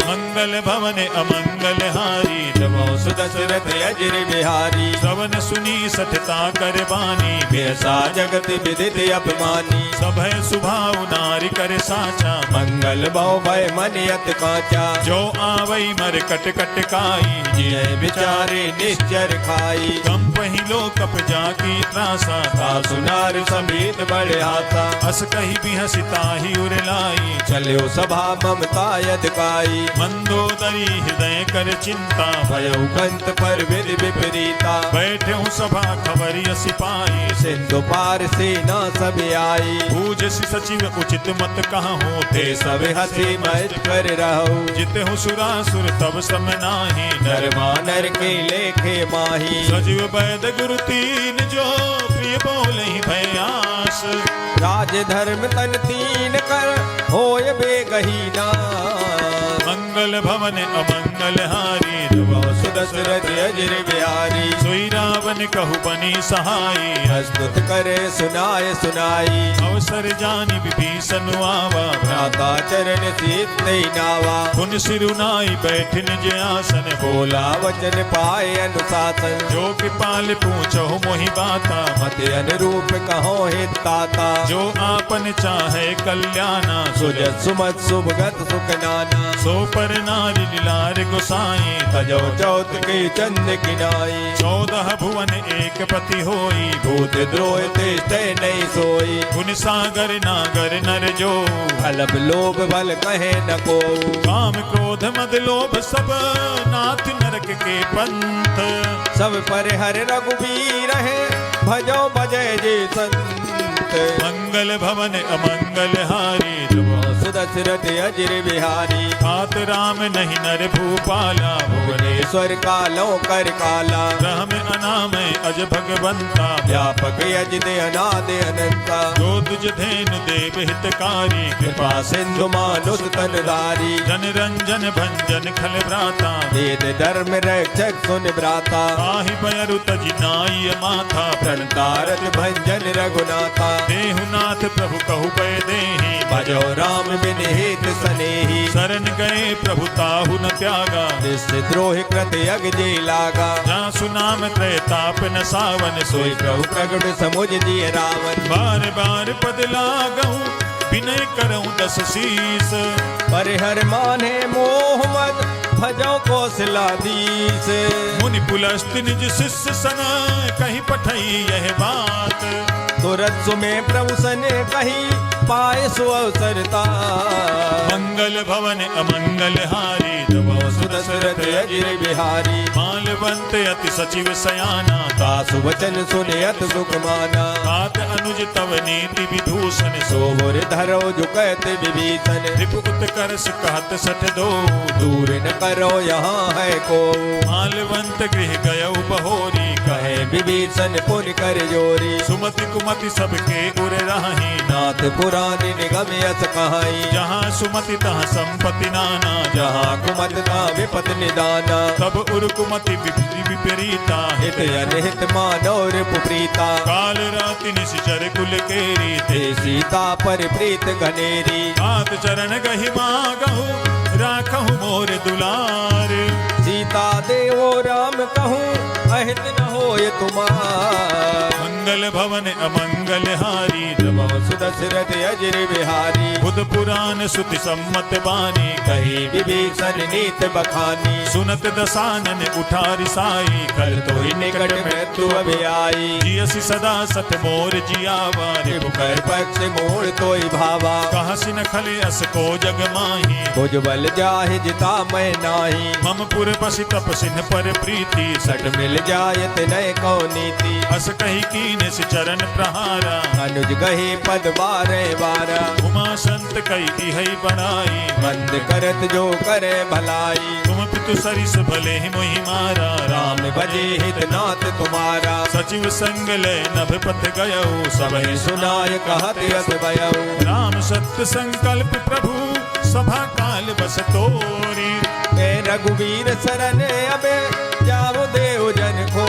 [SPEAKER 1] मंगल भवन अमंगल हारी
[SPEAKER 2] जबो सुदशरथ अजिर बिहारी
[SPEAKER 1] श्रवण सुनी सठता कर बानी
[SPEAKER 2] बेसा जगत विदित अपमानी
[SPEAKER 1] सभय सुभाव नारी कर साचा
[SPEAKER 2] मंगल बहु भय मन यत काचा
[SPEAKER 1] जो आवई मर कट कट काई
[SPEAKER 2] जय बिचारे निश्चर खाई
[SPEAKER 1] कम पहिलो कप जाकी त्रासा
[SPEAKER 2] सुनार समीत बड़े हाथा
[SPEAKER 1] अस कही भी हसिताही उरलाई
[SPEAKER 2] चलो सभा ममता यदकाई
[SPEAKER 1] मंदोदरी हृदय कर चिंता
[SPEAKER 2] भयउ कंत पर विधि विपरीता
[SPEAKER 1] बैठे हूँ सभा खबरिय सिपाही
[SPEAKER 2] सिंधु पार सेना सब आई
[SPEAKER 1] पूज सचिव उचित मत कहाँ होते
[SPEAKER 2] ते सब हंसी मत कर रहो
[SPEAKER 1] जिते हूँ सुरासुर तब सम नाही
[SPEAKER 2] नर मानर के लेखे माही
[SPEAKER 1] सजीव वैद गुरु तीन जो प्रिय बोले भयास
[SPEAKER 2] राज धर्म तन तीन कर होय बेगहीना
[SPEAKER 1] मंगल भवन अमंगल हारी
[SPEAKER 2] सुदशरथ अजिर बिहारी
[SPEAKER 1] सोई रावण कहु बनी सहाई
[SPEAKER 2] हस्तुत करे सुनाए सुनाई
[SPEAKER 1] अवसर जानि विभीषण आवा
[SPEAKER 2] भ्राता चरण सीत नहीं नावा
[SPEAKER 1] पुन सिरुनाई बैठ निज आसन
[SPEAKER 2] बोला वचन पाए अनुशासन
[SPEAKER 1] जो कृपाल पूछो मोहि बाता
[SPEAKER 2] मत अनुरूप कहो हित ताता
[SPEAKER 1] जो आपन चाहे कल्याणा
[SPEAKER 2] सुजत सुमत सुभगत सुख नाना
[SPEAKER 1] सो पर नारी लीलार गोसाई
[SPEAKER 2] तजो चौथ के चंद किनाई
[SPEAKER 1] 14 भुवन एक पति होई
[SPEAKER 2] भूत द्रोह ते नहीं सोई
[SPEAKER 1] गुण सागर नागर नर जो
[SPEAKER 2] अलप लोभ बल कहे न को
[SPEAKER 1] काम क्रोध मद लोभ सब नाथ नरक के पंथ
[SPEAKER 2] सब पर हर रघुबीर है भजो भजय जे संत
[SPEAKER 1] मंगल भवन अमंगल हारी
[SPEAKER 2] सुदशरथ अजिर बिहारी
[SPEAKER 1] तात राम नहीं नर भूपाला
[SPEAKER 2] भुवनेश्वर कालो कर काला
[SPEAKER 1] राम अनामय अज भगवंता
[SPEAKER 2] व्यापक यज दे अनाद अनंता
[SPEAKER 1] जो तुझ धेनु देव हितकारी
[SPEAKER 2] कृपा सिंधु मानुष तनधारी
[SPEAKER 1] जन रंजन भंजन खल भ्राता
[SPEAKER 2] वेद धर्म रक्षक सुन भ्राता
[SPEAKER 1] आहि बयरु तज नाई माथा
[SPEAKER 2] प्रणतारत भंजन रघुनाथा
[SPEAKER 1] देहुनाथ प्रभु कहु पै देहि
[SPEAKER 2] भजो राम बिन हित सनेही
[SPEAKER 1] शरण गए प्रभु ताहु न त्यागा
[SPEAKER 2] निश्चित द्रोह कृत सुरत यग जे लागा।
[SPEAKER 1] जहाँ सुनाम त्रैताप न सावन
[SPEAKER 2] सोई
[SPEAKER 1] सोई
[SPEAKER 2] प्रभु प्रगट समुझ दिए रावण।
[SPEAKER 1] बार बार पद लागहूँ विनय करऊँ दस शीस।
[SPEAKER 2] परिहर माने मोह मद भजो कौशलाधीश।
[SPEAKER 1] मुनि पुलस्त्य निज शिष्य सन कहीं पठई यह बात।
[SPEAKER 2] तुरत सुमे प्रभु सने कही पाए सो अवसरता।
[SPEAKER 1] मंगल भवन अमंगल हारी दबो
[SPEAKER 2] सुदशरथ अजिर बिहारी।
[SPEAKER 1] मालवंत अति सचिव सयाना
[SPEAKER 2] दासु वचन सुने अत सुख माना।
[SPEAKER 1] तात अनुज तव नीति विभूषण सो
[SPEAKER 2] सोहर धरो झुकत विभीषण।
[SPEAKER 1] रिपु उत्कर्ष कहत सठ दो
[SPEAKER 2] दूर न करो यहाँ है को।
[SPEAKER 1] मालवंत गृह गयउ बहोरी
[SPEAKER 2] कहे विभीषण पुन कर जोरी।
[SPEAKER 1] सुमति कुमति सबके उर राही
[SPEAKER 2] नाथ पुराण निगम यस कहाई।
[SPEAKER 1] जहाँ सुमति तहाँ संपत्ति नाना
[SPEAKER 2] जहाँ कुमत ना विपत निदाना।
[SPEAKER 1] तब उर कुमति विपरीता
[SPEAKER 2] हित अनहित मानव रिपुप्रीता।
[SPEAKER 1] काल राति निश्चर कुल केरी
[SPEAKER 2] ते सीता पर प्रीत घनेरी।
[SPEAKER 1] हाथ चरण गहि मागहु राखहु मोर दुलार।
[SPEAKER 2] सीता देवो राम कहूँ अहित न होय तुमार।
[SPEAKER 1] मंगल भवन अमंगल हारी
[SPEAKER 2] नमो सुदशरथ अजिर बिहारी।
[SPEAKER 1] बुध पुराण सुति सम्मत बानी
[SPEAKER 2] कही विभीषण नीत बखानी।
[SPEAKER 1] सुनत दसानन उठारी साई
[SPEAKER 2] कल तो ही निकट मृत्यु अभी आई।
[SPEAKER 1] जियसि सदा सत मोर जियावा
[SPEAKER 2] रिपु कर पक्ष मोड़ तोई भावा।
[SPEAKER 1] कहाँ सिन खले अस को जग माही
[SPEAKER 2] भुज बल जाहि जिता मैं नाही।
[SPEAKER 1] मम पुर बसि तप सिन पर प्रीति
[SPEAKER 2] सट मिल जायत नय को नीति।
[SPEAKER 1] अस कही कीन से चरण प्रहारा
[SPEAKER 2] अनुज गहे पद बारे बारा।
[SPEAKER 1] उमा संत कई है बनाई
[SPEAKER 2] मंद करत जो करे भलाई।
[SPEAKER 1] तुम पितु सरिस भले ही मोहि मारा
[SPEAKER 2] राम भजे हित नाथ तुम्हारा।
[SPEAKER 1] सचिव संग ले नभ पथ गयऊ सब
[SPEAKER 2] सबहि सुनाय कहत यस भयऊ।
[SPEAKER 1] राम सत्य संकल्प प्रभु सभा काल बस तोरी
[SPEAKER 2] ए रघुवीर शरण अबे जाओ देव जन को।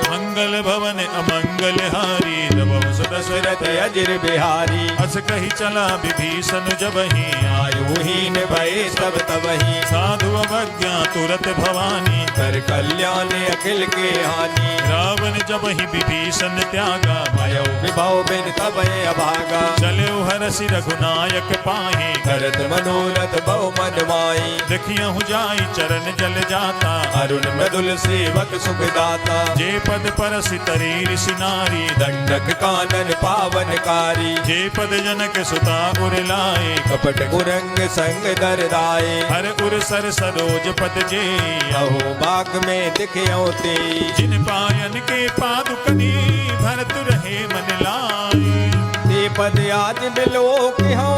[SPEAKER 1] मंगल भवन अमंगल हारी नभो
[SPEAKER 2] दशरथ अजिर बिहारी।
[SPEAKER 1] अस कही चला विभीषण जबहि
[SPEAKER 2] आयुहीन भये सब तबहि।
[SPEAKER 1] साधु अवज्ञा तुरत भवानी
[SPEAKER 2] कर कल्याण अखिल के हानि।
[SPEAKER 1] रावण जबहि विभीषण त्यागा
[SPEAKER 2] भयो विभव बिन तबय अभागा।
[SPEAKER 1] चले हरसि रघुनायक पाहि
[SPEAKER 2] करत मनोरथ बहु मन माई।
[SPEAKER 1] देखियहु जाई चरण जल जाता
[SPEAKER 2] अरुण मृदुल सेवक सुखदाता।
[SPEAKER 1] जे पद परसि तरी ऋषि नारी
[SPEAKER 2] दंडक कानन पावनकारी।
[SPEAKER 1] जे पद जनक सुता उर लाए
[SPEAKER 2] कपट कुरंग संग दरदाए।
[SPEAKER 1] हर उर सर सरोज पद जे
[SPEAKER 2] अहो बाग में दिखयो ते।
[SPEAKER 1] जिन पायन के पादुकनी भरत रहे मन लाए
[SPEAKER 2] ते पद आज मिलो कि हो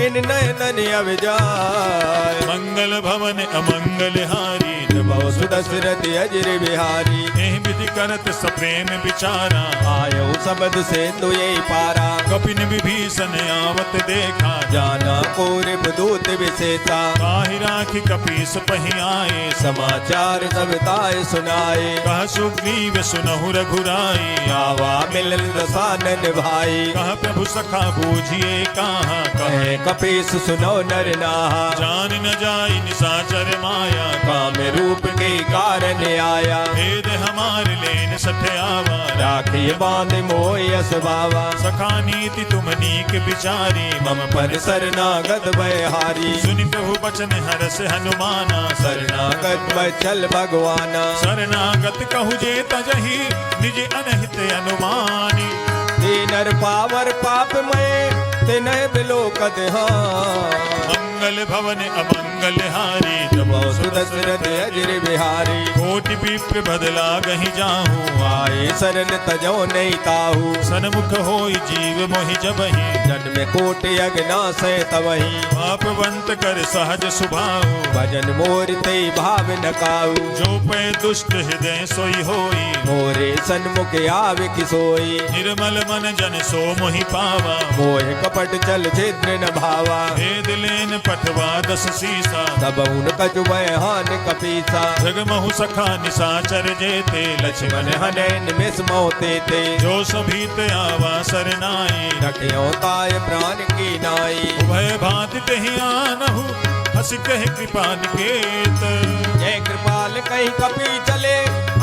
[SPEAKER 2] इन नयन अविजाय।
[SPEAKER 1] मंगल भवन अमंगल हारी
[SPEAKER 2] नमो सुदशरथ अजिर बिहारी।
[SPEAKER 1] एहि विधि करत सप्रेम विचारा
[SPEAKER 2] आयो सबद से तुये पारा।
[SPEAKER 1] कपिन विभीषण आवत देखा
[SPEAKER 2] जाना कोरिब दूत विशेषा।
[SPEAKER 1] काहि राखि कपीस पहि आए
[SPEAKER 2] समाचार सब ताय सुनाए।
[SPEAKER 1] कह सुग्रीव सुनहु रघुराई
[SPEAKER 2] आवा मिलल दसानन भाई।
[SPEAKER 1] कह प्रभु सखा बूझिए कहाँ
[SPEAKER 2] कहे कपीस सुनो नर नाहा।
[SPEAKER 1] जान न जाई निशाचर माया
[SPEAKER 2] काम रूप के कारण आया।
[SPEAKER 1] भेद हमार लेन सठ आवा
[SPEAKER 2] राखिए बांध मोयस बावा।
[SPEAKER 1] सखा नीति तुम नीक विचारी
[SPEAKER 2] मम पर शरणागत भयहारी।
[SPEAKER 1] सुनि प्रभु बचन हरस हनुमाना
[SPEAKER 2] शरणागत बचल भगवाना।
[SPEAKER 1] शरणागत कहु जे तजहि निज अनहित अनुमानी
[SPEAKER 2] ते नर पावर पाप मय ते नह बिलोकत हाँ।
[SPEAKER 1] मंगल भवन अमंगल हारी
[SPEAKER 2] नमो सुदशरथ अजिर बिहारी।
[SPEAKER 1] कोटि विप्र बदला गहि जाहू
[SPEAKER 2] आए शरण तजो नहीं ताहू।
[SPEAKER 1] सन्मुख होई जीव मोहि जबहि
[SPEAKER 2] जन्म कोटि अगना से तवही।
[SPEAKER 1] पापवंत कर सहज सुभाऊ
[SPEAKER 2] भजन मोर ते भाव न काऊ।
[SPEAKER 1] जो पै दुष्ट हृदय सोई होई
[SPEAKER 2] मोरे सन्मुख आवे किसोई।
[SPEAKER 1] निर्मल मन जन सो मोहि पावा
[SPEAKER 2] मोह कपट चल छिद्र न भावा।
[SPEAKER 1] भेद लेन पठवा दस सीसा
[SPEAKER 2] तब उन कछु हान कपीसा।
[SPEAKER 1] जगमहु सखा निशाचर जेते
[SPEAKER 2] लक्ष्मण हने निमिष मोते ते।
[SPEAKER 1] जो सभी ते आवा सरनाई
[SPEAKER 2] रखियो ताय प्राण की नाई।
[SPEAKER 1] उभय भांति तेहि आनहु हस कह कृपा निकेत।
[SPEAKER 2] जय कृपाल कहीं कपि चले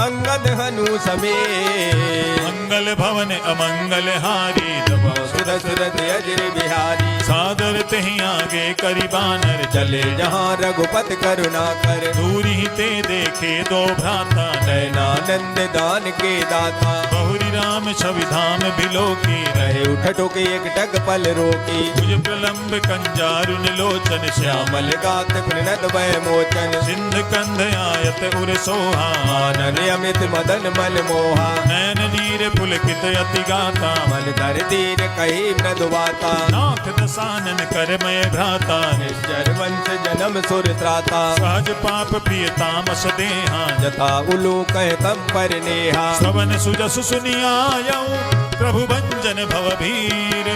[SPEAKER 2] अंगद हनु समेत।
[SPEAKER 1] मंगल भवन अमंगल हारी दबा
[SPEAKER 2] सुरत अजर बिहारी।
[SPEAKER 1] सादर तहि आगे करी बानर
[SPEAKER 2] चले जहाँ रघुपति करुणा कर।
[SPEAKER 1] दूरी ही ते देखे दो भ्राता
[SPEAKER 2] नयनानंद दान के दाता।
[SPEAKER 1] बहुरी राम छवि धाम बिलो की
[SPEAKER 2] रहे उठ टोके एक टक पल रोकी।
[SPEAKER 1] भुज प्रलंब कंजारुन लोचन श्याम
[SPEAKER 2] श्यामल गात प्रणत भय मोचन।
[SPEAKER 1] सिंध कंध आयत उर सोहा
[SPEAKER 2] आनन अमित मदन मन मोहा।
[SPEAKER 1] नैन नीर पुलकित अति गाता
[SPEAKER 2] मन धर दीन कही न दुबाता।
[SPEAKER 1] नाथ दसानन करमय भ्राता
[SPEAKER 2] निश्चर वंश जन्म सुर त्राता।
[SPEAKER 1] सहज पाप प्रिय तामस देहा
[SPEAKER 2] जथा उलू कह तम पर नेहा।
[SPEAKER 1] श्रवण सुजस सुनियायऊ प्रभु भंजन भवभीर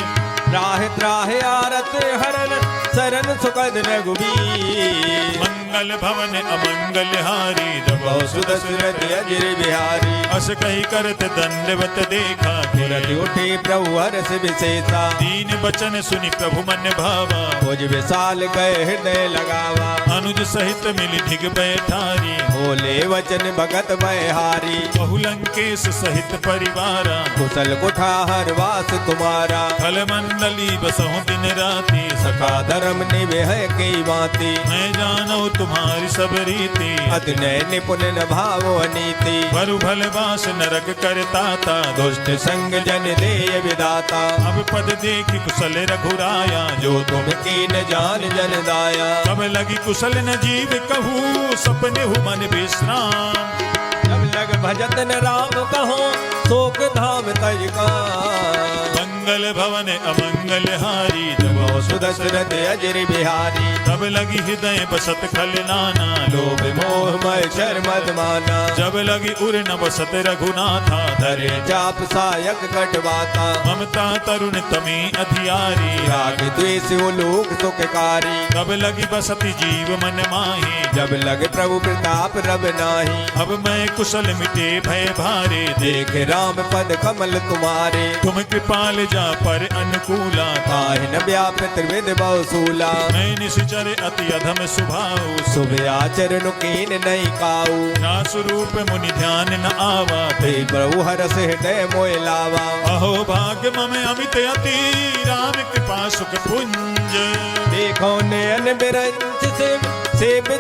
[SPEAKER 2] राह त्राह आरत हरन सरन सुखद रघुबीर।
[SPEAKER 1] मंगल भवन अमंगल हारी दबो
[SPEAKER 2] सुदसुरत अजर बिहारी।
[SPEAKER 1] अस कही करत दंडवत देखा
[SPEAKER 2] तुरत उठे प्रभु हरस विशेषा।
[SPEAKER 1] दीन बचन सुनि प्रभु मन भावा
[SPEAKER 2] भुज विशाल गए हृदय लगावा।
[SPEAKER 1] अनुज सहित मिली ढिग बैठारी
[SPEAKER 2] बोले वचन भगत बहारी।
[SPEAKER 1] बहुलंकेश सहित परिवारा
[SPEAKER 2] कुशल कुठार वास तुम्हारा।
[SPEAKER 1] फल मंडली बसहु दिन राति
[SPEAKER 2] सखा धर्म निवेह की बाती।
[SPEAKER 1] मैं जानू तुम्हारी सब रीति
[SPEAKER 2] अति नय निपुण न भावो अनीति।
[SPEAKER 1] बरु भल बास नरक करताता
[SPEAKER 2] दुष्ट संग जन देय विदाता।
[SPEAKER 1] अब पद देखी कुशल रघुराया
[SPEAKER 2] जो तुम कीन जान जन दाया।
[SPEAKER 1] तब लगी कुशल न जीव कहूँ सपने हु मन विश्राम।
[SPEAKER 2] जब लग भजत न राम कहो शोक धाम तज का।
[SPEAKER 1] मंगल भवन अमंगल हारी दबो
[SPEAKER 2] सुदशरथ अजर बिहारी।
[SPEAKER 1] तब लगी हृदय बसत खल नाना
[SPEAKER 2] लोभ मोह मय शर मद माना।
[SPEAKER 1] जब लगी उर न बसत रघुनाथा
[SPEAKER 2] धरे चाप सायक कटवाता।
[SPEAKER 1] ममता तरुण तमी अधियारी
[SPEAKER 2] राग द्वेष लोक सुखकारी।
[SPEAKER 1] तब लगी बसती जीव मन माही
[SPEAKER 2] जब लग प्रभु प्रताप रब नाही।
[SPEAKER 1] अब मैं कुशल मिटे भय भारे
[SPEAKER 2] देख राम पद कमल तुम्हारे।
[SPEAKER 1] तुम कृपाल जा पर अनुकूला
[SPEAKER 2] ताहि न व्याप त्रिविध बहुसूला।
[SPEAKER 1] मैं निश्चर अति अधम सुभाऊ
[SPEAKER 2] शुभ आचरण कीन नहीं काऊ।
[SPEAKER 1] ना स्वरूप मुनि ध्यान न आवा
[SPEAKER 2] ते प्रभु हरस हृदय मोय लावा।
[SPEAKER 1] अहो भाग्य मम अमित अति राम कृपा सुख पुंज।
[SPEAKER 2] देखो नयन बिरंच से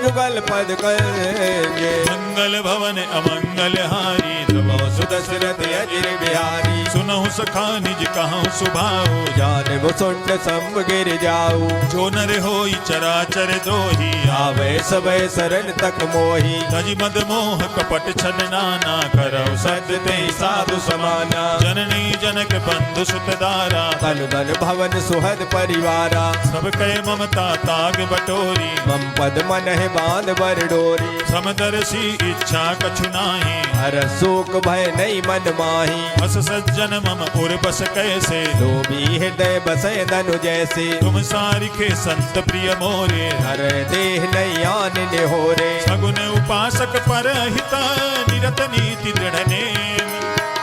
[SPEAKER 2] जुगल पद करेंगे।
[SPEAKER 1] मंगल भवन अमंगल हारी
[SPEAKER 2] प्रभु सुदशरथ अजर बिहारी।
[SPEAKER 1] सुनहु सखा निज कहूँ सुभाऊ
[SPEAKER 2] जाने वो सुंड संग गिर जाऊ।
[SPEAKER 1] जो नर होई चराचर द्रोही
[SPEAKER 2] आवे सबे शरण तक मोही।
[SPEAKER 1] तज मद मोह कपट छल नाना करौ सत्य ते साधु समाना। जननी जनक बंधु सुत दारा
[SPEAKER 2] तन धन भवन सुहद परिवारा।
[SPEAKER 1] सब कह ममता ताग बटोरी
[SPEAKER 2] मम पद मन है बांध बर डोरी।
[SPEAKER 1] समदर्शी इच्छा कछु नाही
[SPEAKER 2] हर शोक भय नहीं मन माही।
[SPEAKER 1] बस सज्जन मम उर बस कैसे
[SPEAKER 2] लोभी हृदय बसय धनु जैसे।
[SPEAKER 1] तुम सारिखे संत प्रिय मोरे
[SPEAKER 2] हर देह नहीं आन निहोरे।
[SPEAKER 1] सगुन उपासक पर हिता निरत नीति दृढ़ नेम।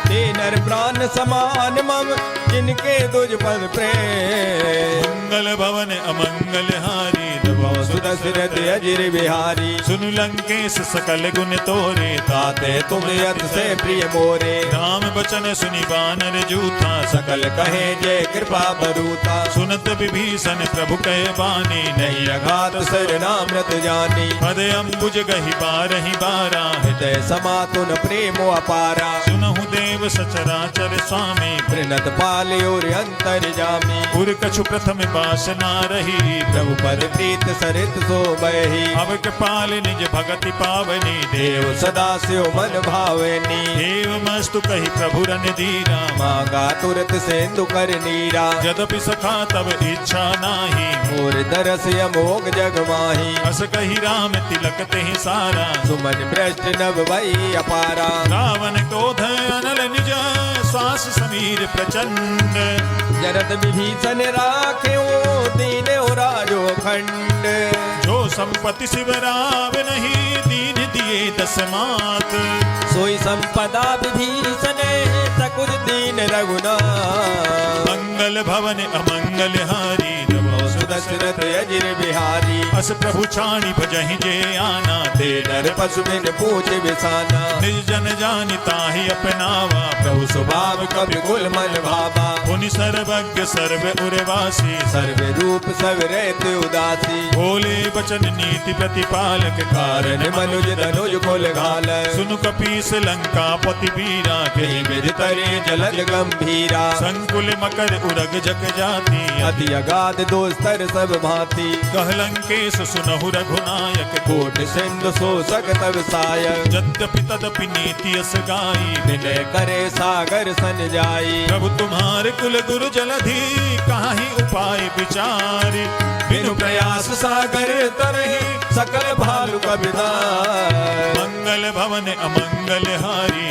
[SPEAKER 2] ते नर प्राण समान मम जिनके तुझ पद प्रेम।
[SPEAKER 1] मंगल भवन अमंगल हारी दबो
[SPEAKER 2] सुदशरथ अजर बिहारी।
[SPEAKER 1] सुनु लंकेश सकल गुण तोरे
[SPEAKER 2] ताते तुम अत से प्रिय मोरे।
[SPEAKER 1] राम बचन सुनि बानर जूथा
[SPEAKER 2] सकल कहे जय कृपा बरूता।
[SPEAKER 1] सुनत विभीषण प्रभु कहे बानी
[SPEAKER 2] नहीं अघात सर नामृत जानी।
[SPEAKER 1] पद अम्बुज गहि बारहि बारा
[SPEAKER 2] हृदय समातुन प्रेम अपारा।
[SPEAKER 1] सुनहु देव सचराचर स्वामी
[SPEAKER 2] प्रणत पाले और अंतर जामी।
[SPEAKER 1] पुर कछु प्रथम बासना रही
[SPEAKER 2] प्रभु पद प्रीत सरित सो बही।
[SPEAKER 1] अब के पाल निज भगति पावनी
[SPEAKER 2] देव सदा शिव मन भावनी।
[SPEAKER 1] देव मस्तु कही प्रभु रन धीरा
[SPEAKER 2] मांगा तुरत सेंदु कर नीरा।
[SPEAKER 1] यद्यपि सखा तब इच्छा नाही
[SPEAKER 2] मोर दरस अमोघ जग माही।
[SPEAKER 1] अस कही राम तिलक तेहि सारा
[SPEAKER 2] सुमन भ्रष्ट नभ भई अपारा।
[SPEAKER 1] रावण क्रोध अनल निज श्वास समीर प्रचंड।
[SPEAKER 2] जरत विभीषण राखे दीन राजो खंड।
[SPEAKER 1] जो संपत्ति शिवराव नहीं दीन दिए दस मात।
[SPEAKER 2] सोई संपदा विभीषण सकुल दीन रघुनाथ।
[SPEAKER 1] मंगल भवन अमंगल हारी
[SPEAKER 2] दशरथ अजिर बिहारी।
[SPEAKER 1] अस प्रभु छाणी भजहि जे आना,
[SPEAKER 2] ते नर पशु बिन पूछ बिसाना।
[SPEAKER 1] निज जन जानिता ही अपनावा,
[SPEAKER 2] प्रभु स्वभाव कवि कुल मन भावा।
[SPEAKER 1] पुनि सर्वज्ञ सर्व उर्वासी,
[SPEAKER 2] सर्व रूप सब रहते उदासी।
[SPEAKER 1] बोले बचन नीति प्रतिपालक,
[SPEAKER 2] कारण मनुज धनुज कुल घाल।
[SPEAKER 1] सुनु कपीस लंका पति वीरा,
[SPEAKER 2] कहीं बिर तरे जलद गंभीरा।
[SPEAKER 1] संकुल मकर उरग जग जाति,
[SPEAKER 2] अति अगाध दोस्तर सब भांति।
[SPEAKER 1] कह लंकेश सुनहु रघुनायक,
[SPEAKER 2] कोट सिंधु शोषक तब सायक।
[SPEAKER 1] यद्यपि तदपि नीति अस गाई,
[SPEAKER 2] विनय करे सागर सन जाई।
[SPEAKER 1] प्रभु तुम्हारे कुल गुरु जलधि, काहि उपाय विचारी।
[SPEAKER 2] बिनु प्रयास सागर तरहि, सकल भालु कबिधार।
[SPEAKER 1] मंगल भवन अमंगल हारी,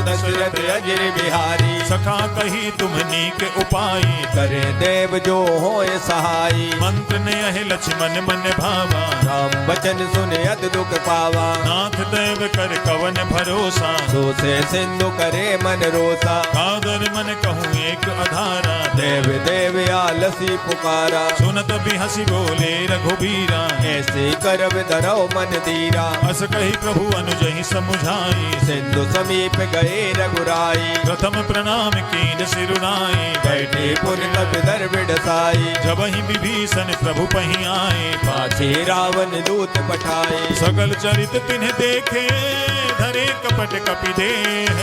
[SPEAKER 2] दशरथ अजिर बिहारी।
[SPEAKER 1] सखा कही तुमनी के उपाय,
[SPEAKER 2] करे देव जो होय सहाई।
[SPEAKER 1] मंत्र ने यह लक्ष्मण मन भावा,
[SPEAKER 2] राम बचन सुन अत दुख पावा।
[SPEAKER 1] नाथ देव कर कवन भरोसा,
[SPEAKER 2] सो से सिंधु करे मन रोसा।
[SPEAKER 1] कादर मन कहूँ एक अधारा,
[SPEAKER 2] देव देव आलसी पुकारा।
[SPEAKER 1] सुनत भी हंसी बोले रघुबीरा,
[SPEAKER 2] ऐसे करब धरौ मन धीरा।
[SPEAKER 1] अस कही प्रभु अनुजहि समुझाई,
[SPEAKER 2] सिंधु समीप गए रघुराई।
[SPEAKER 1] प्रथम प्रणाम कीन सिरुनाई,
[SPEAKER 2] बैठे पुर कप दर बिडसाई।
[SPEAKER 1] जब ही विभीषण प्रभु पही आए,
[SPEAKER 2] पाछे रावण दूत पठाए।
[SPEAKER 1] सकल चरित तिन्ह देखे, धरे कपट कपि देह।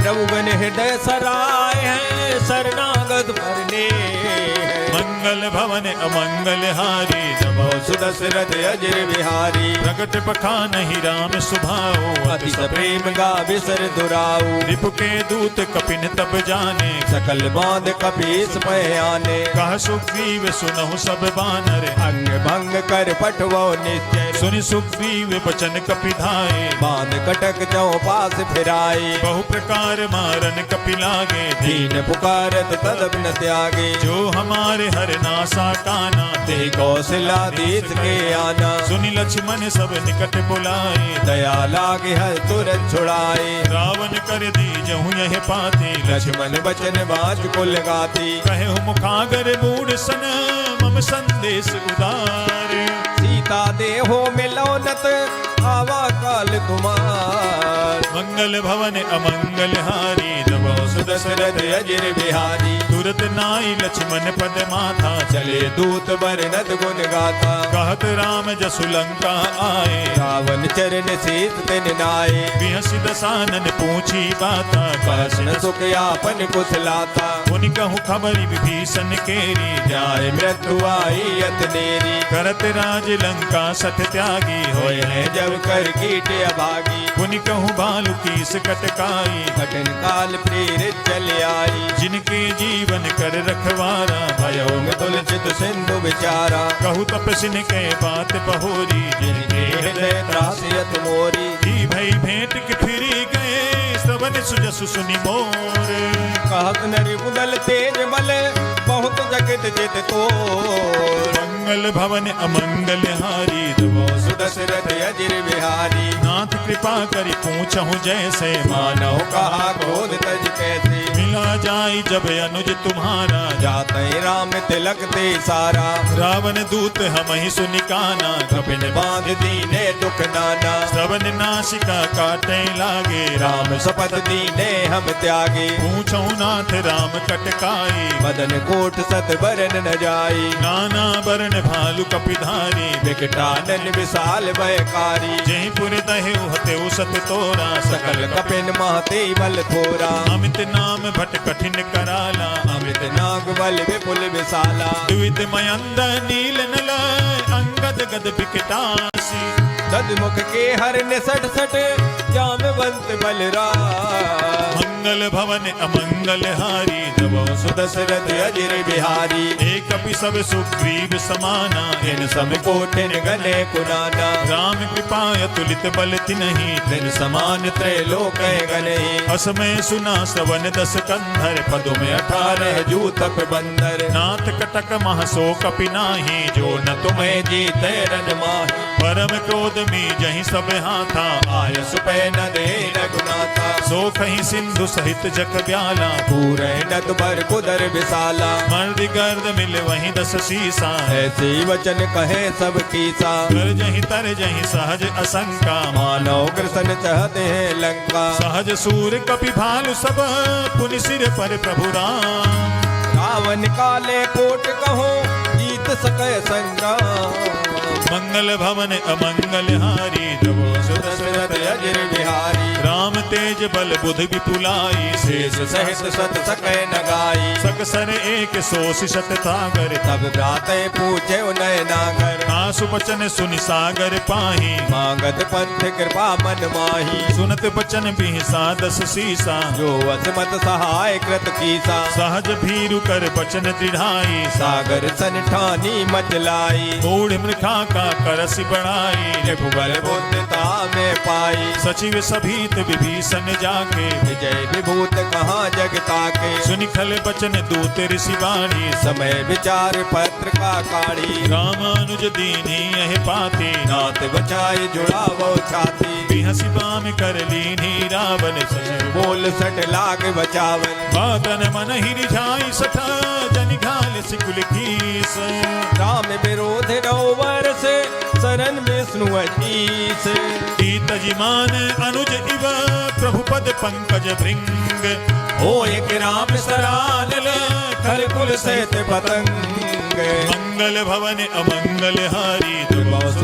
[SPEAKER 2] प्रभु बन हृदय सराय है, शरणागत भरने।
[SPEAKER 1] मंगल भवन अमंगल हारी, जबो
[SPEAKER 2] सुदशरथ अजिर बिहारी।
[SPEAKER 1] प्रगट पखान ही राम सुभाओ,
[SPEAKER 2] अति प्रेम गा बिसर दुराऊ।
[SPEAKER 1] रिपु के दूत कपिन तब जाने,
[SPEAKER 2] सकल बांध कपीस पय आने।
[SPEAKER 1] कह सुग्रीव सुनहु सब बानर,
[SPEAKER 2] अंग भंग कर पठवो निश्चय।
[SPEAKER 1] सुनि सुग्रीव बचन कपिधाए,
[SPEAKER 2] बांध कटक चौपास फिराए।
[SPEAKER 1] बहु प्रकार मारन कपि लागे,
[SPEAKER 2] दीन पुकारत तदप न त्यागे।
[SPEAKER 1] जो हमारे हर नासा काना,
[SPEAKER 2] ते कौशलाधीश के आना।
[SPEAKER 1] सुनि लक्ष्मण सब निकट बुलाए,
[SPEAKER 2] दया लागे हर तुरंत छुड़ाए।
[SPEAKER 1] रावण कर दीजहु यह पाते,
[SPEAKER 2] लक्ष्मण बचन बाज कुल गाती।
[SPEAKER 1] कहु मुखागर मूढ़ सन, मम संदेश उदार।
[SPEAKER 2] सीता देहो मिलौनत, आवा काल कुमार।
[SPEAKER 1] मंगल भवन अमंगल हारी, जबो
[SPEAKER 2] सुदशरथ अजिर बिहारी।
[SPEAKER 1] तुरत नाई लक्ष्मण पद माथा,
[SPEAKER 2] चले दूत बरनत गुण गाथा।
[SPEAKER 1] कहत राम जसु लंका आए,
[SPEAKER 2] रावण चरण शीत तिन नाये।
[SPEAKER 1] बिहसि दसानन पूछी बाता,
[SPEAKER 2] भाषण सुख यापन कुशलाता।
[SPEAKER 1] पुनि कहूँ खबरि विभीषण केरी,
[SPEAKER 2] न्याय मृत्यु आई अतनेरी।
[SPEAKER 1] करत राज लंका सत त्यागी,
[SPEAKER 2] होय है जब कर कीट अभागी।
[SPEAKER 1] पुनि कहूँ बालु कीस कटकाई,
[SPEAKER 2] कठिन काल प्रेरित चल आई।
[SPEAKER 1] जिनके जीवन कर रखवारा,
[SPEAKER 2] भयो में तुलसित सिंधु विचारा।
[SPEAKER 1] कहु तपसिन के बात बहोरी,
[SPEAKER 2] जिनके हृदय त्रासियत मोरी।
[SPEAKER 1] ही भई भेंट के फिरी गए, श्रवण सुजसु सुनि मोर।
[SPEAKER 2] कहत नरि उदल तेज बल, बहुत जगत जित तोर।
[SPEAKER 1] मंगल भवन अमंगल हारी, जबो
[SPEAKER 2] सुदशरथ अजिर बिहारी।
[SPEAKER 1] नाथ कृपा करि पूछहु जैसे,
[SPEAKER 2] मानव कहा क्रोध तज कैसे।
[SPEAKER 1] मिला जाई जब अनुज तुम्हारा,
[SPEAKER 2] जाते राम तिलक ते सारा।
[SPEAKER 1] रावण दूत हम ही सुनिकाना,
[SPEAKER 2] कपिन बांध दीने दुख नाना।
[SPEAKER 1] श्रवण नासिका काटे लागे,
[SPEAKER 2] राम शपथ दीने हम त्यागे।
[SPEAKER 1] पूछहु नाथ राम कटकाई,
[SPEAKER 2] मदन कोट सत बरन न जाई।
[SPEAKER 1] नाना बरन भालु कपिधारी,
[SPEAKER 2] विकटानन विशाल भयकारी।
[SPEAKER 1] जहि पुर दहेउ हतेउ सत तोरा,
[SPEAKER 2] सकल कपिन महते बल थोरा।
[SPEAKER 1] अमित नाम भट कठिन कराला,
[SPEAKER 2] अमृत नाग बल विपुल विशाला।
[SPEAKER 1] द्वित मयंद नील नल, अंगद गद विकटासी।
[SPEAKER 2] तदमुख के हर निसट सट, जामवंत बलराम।
[SPEAKER 1] मंगल भवन अमंगल हारी, जबो
[SPEAKER 2] सुदशरथ अजिर बिहारी।
[SPEAKER 1] एक कपि सब सुग्रीव समाना,
[SPEAKER 2] इन सब कोटिन गने कुनाना।
[SPEAKER 1] राम कृपा अतुलित बल तिन्हि,
[SPEAKER 2] दिन समान त्रैलोक गनहि।
[SPEAKER 1] असमय सुना श्रवण दस कंधर,
[SPEAKER 2] पदुम 18 जूतप बंदर।
[SPEAKER 1] नाथ कटक महसो कपि नाही,
[SPEAKER 2] जो न तुम्हें जीते रन माही।
[SPEAKER 1] परम क्रोध मी जहि सब हाथा,
[SPEAKER 2] आय सुपै न दे रघुनाथा।
[SPEAKER 1] सो कहीं सिंधु सहित जग ब्याला,
[SPEAKER 2] पूरे नद पर कुदर विशाला,
[SPEAKER 1] मर्द गर्द मिल वहीं 10 शीसा,
[SPEAKER 2] ऐसे वचन कहे सब कीसा,
[SPEAKER 1] कर जहीं तर जहीं सहज असंका,
[SPEAKER 2] मानव कृष्ण चाहते हैं लंका,
[SPEAKER 1] सहज सूर कपि भालु सब, पुनि सिर पर प्रभु राम,
[SPEAKER 2] रावण काले कोट कहो जीत सके संग्राम,
[SPEAKER 1] मंगल भवन अमंगल हारी, द्रवो
[SPEAKER 2] दशरथ अजर बिहारी,
[SPEAKER 1] राम तेज बल बुध विपुलाई,
[SPEAKER 2] शेष सहित सत सके नगाई,
[SPEAKER 1] सकसर एक सोष शत तागर,
[SPEAKER 2] तब भ्राते पूछे उनय नागर,
[SPEAKER 1] आसु बचन सुनि सागर पाही,
[SPEAKER 2] मांगत पंथ कृपा मन माही,
[SPEAKER 1] सुनत बचन बिहसा 10 शीसा,
[SPEAKER 2] जो असमत सहाय कृत कीसा,
[SPEAKER 1] सहज भीरु कर बचन दृढ़ाई,
[SPEAKER 2] सागर सन ठानी मचलाई,
[SPEAKER 1] मूढ़ मृखा का करसि बढ़ाई,
[SPEAKER 2] रघुबर बुद्धता में पाई,
[SPEAKER 1] सचिव सभीत विभीषण जाके,
[SPEAKER 2] विजय विभूत कहाँ जगता के,
[SPEAKER 1] सुनि खल बचन दूत ऋषि वाणी,
[SPEAKER 2] समय विचार पत्र का काढ़ी,
[SPEAKER 1] रामानुज दीनी यह पाते,
[SPEAKER 2] नाथ बचाए जुड़ावो छाती,
[SPEAKER 1] बिहसि बाम कर लीनी रावण सजन,
[SPEAKER 2] बोल सट लाग बचावन,
[SPEAKER 1] बादन मन ही रिझाई सठा, जनि घाल सिकुल कीस,
[SPEAKER 2] राम विरोध नौ वर्ष शरण विष्णु अतीस,
[SPEAKER 1] तजिमान अनुज इव प्रभु पद पंकज भृंग,
[SPEAKER 2] हो एक राम सरानल खल कुल सहित पतंग,
[SPEAKER 1] मंगल भवन अमंगल हारी,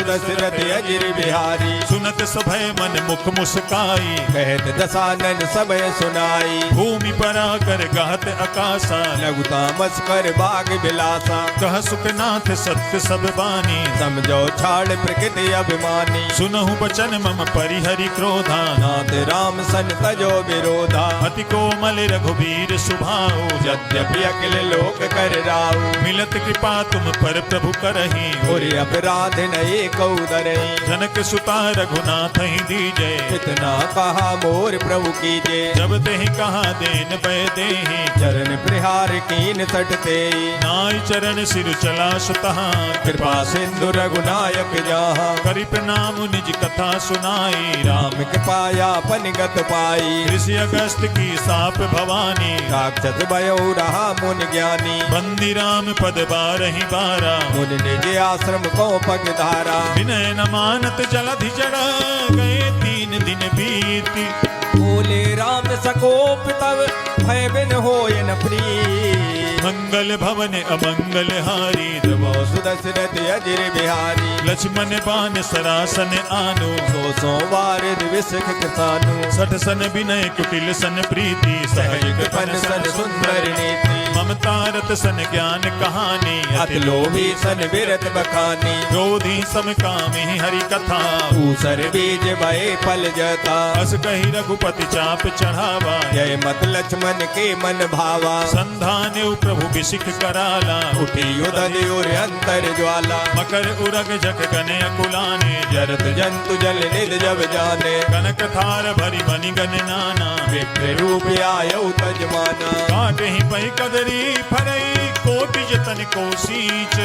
[SPEAKER 2] दशरथ अजर बिहारी,
[SPEAKER 1] सुनत सभय मन मुख मुस्काई,
[SPEAKER 2] कहत दशानन समय सुनाई,
[SPEAKER 1] भूमि परा कर गहत आकाशा,
[SPEAKER 2] लघु तामस कर बाग बिलासा,
[SPEAKER 1] कह सुखनाथ सत्य सब बानी,
[SPEAKER 2] समझो छाड़ प्रकृति अभिमानी,
[SPEAKER 1] सुनहु बचन मम परिहरि क्रोधा,
[SPEAKER 2] नाथ राम सन तजो विरोधा,
[SPEAKER 1] अति कोमल रघुबीर सुभाऊ,
[SPEAKER 2] यद्यपि अखिल लोक कर राऊ,
[SPEAKER 1] मिलत कृपा तुम पर प्रभु करही,
[SPEAKER 2] और अपराध नये कौदरई,
[SPEAKER 1] जनक सुता रघुनाथ ही दीजय,
[SPEAKER 2] इतना कहा मोर प्रभु कीजे,
[SPEAKER 1] जब तेहि कहा देन पै देहि,
[SPEAKER 2] चरण प्रहार कीन सटते,
[SPEAKER 1] नाई चरण सिर चला सुतहा,
[SPEAKER 2] कृपा सिंधु रघुनायक जहाँ,
[SPEAKER 1] करि प्रणाम निज कथा सुनाई,
[SPEAKER 2] राम कृपाया पनिगत पाई,
[SPEAKER 1] ऋषि अगस्त की साप भवानी,
[SPEAKER 2] राक्षस भयो रहा मुन ज्ञानी,
[SPEAKER 1] बंदी राम पद बारहि बारा,
[SPEAKER 2] मुन निज आश्रम को पग धारा,
[SPEAKER 1] विनय न मानत जलधि जड़ा, गए 3 दिन बीती,
[SPEAKER 2] बोले राम सकोप तब भय बिन होय न प्रीत,
[SPEAKER 1] मंगल भवन अमंगल हारी, द्रवो
[SPEAKER 2] दशरथ अजर बिहारी,
[SPEAKER 1] लक्ष्मण बान सरासन आनो,
[SPEAKER 2] सो वार विषख किसानु,
[SPEAKER 1] सठ सन विनय कुटिल सन प्रीति,
[SPEAKER 2] सहज कृपन सन सुंदर नीति,
[SPEAKER 1] ममता रत सन ज्ञान कहानी,
[SPEAKER 2] अति लोभी सन विरत बखानी,
[SPEAKER 1] क्रोधी सम कामी हरि कथा,
[SPEAKER 2] ऊसर बीज भय फल जता,
[SPEAKER 1] अस कही रघुपति चाप चढ़ावा,
[SPEAKER 2] जय मत लक्ष्मण के मन भावा,
[SPEAKER 1] संधान प्रभु बिसिख कराला,
[SPEAKER 2] उठी उदय और अंतर ज्वाला,
[SPEAKER 1] मकर उरग जग गने अकुलाने,
[SPEAKER 2] जरत जंतु जल निध जब जाने,
[SPEAKER 1] कनक थार भरी बनि गन नाना,
[SPEAKER 2] विप्र रूप आयौ तजमाना,
[SPEAKER 1] काटे ही पै कदरी फरई, कोटि जतन को सींच,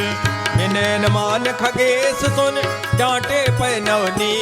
[SPEAKER 2] विनयन मान खगेश सुन डांटे पै नवनी,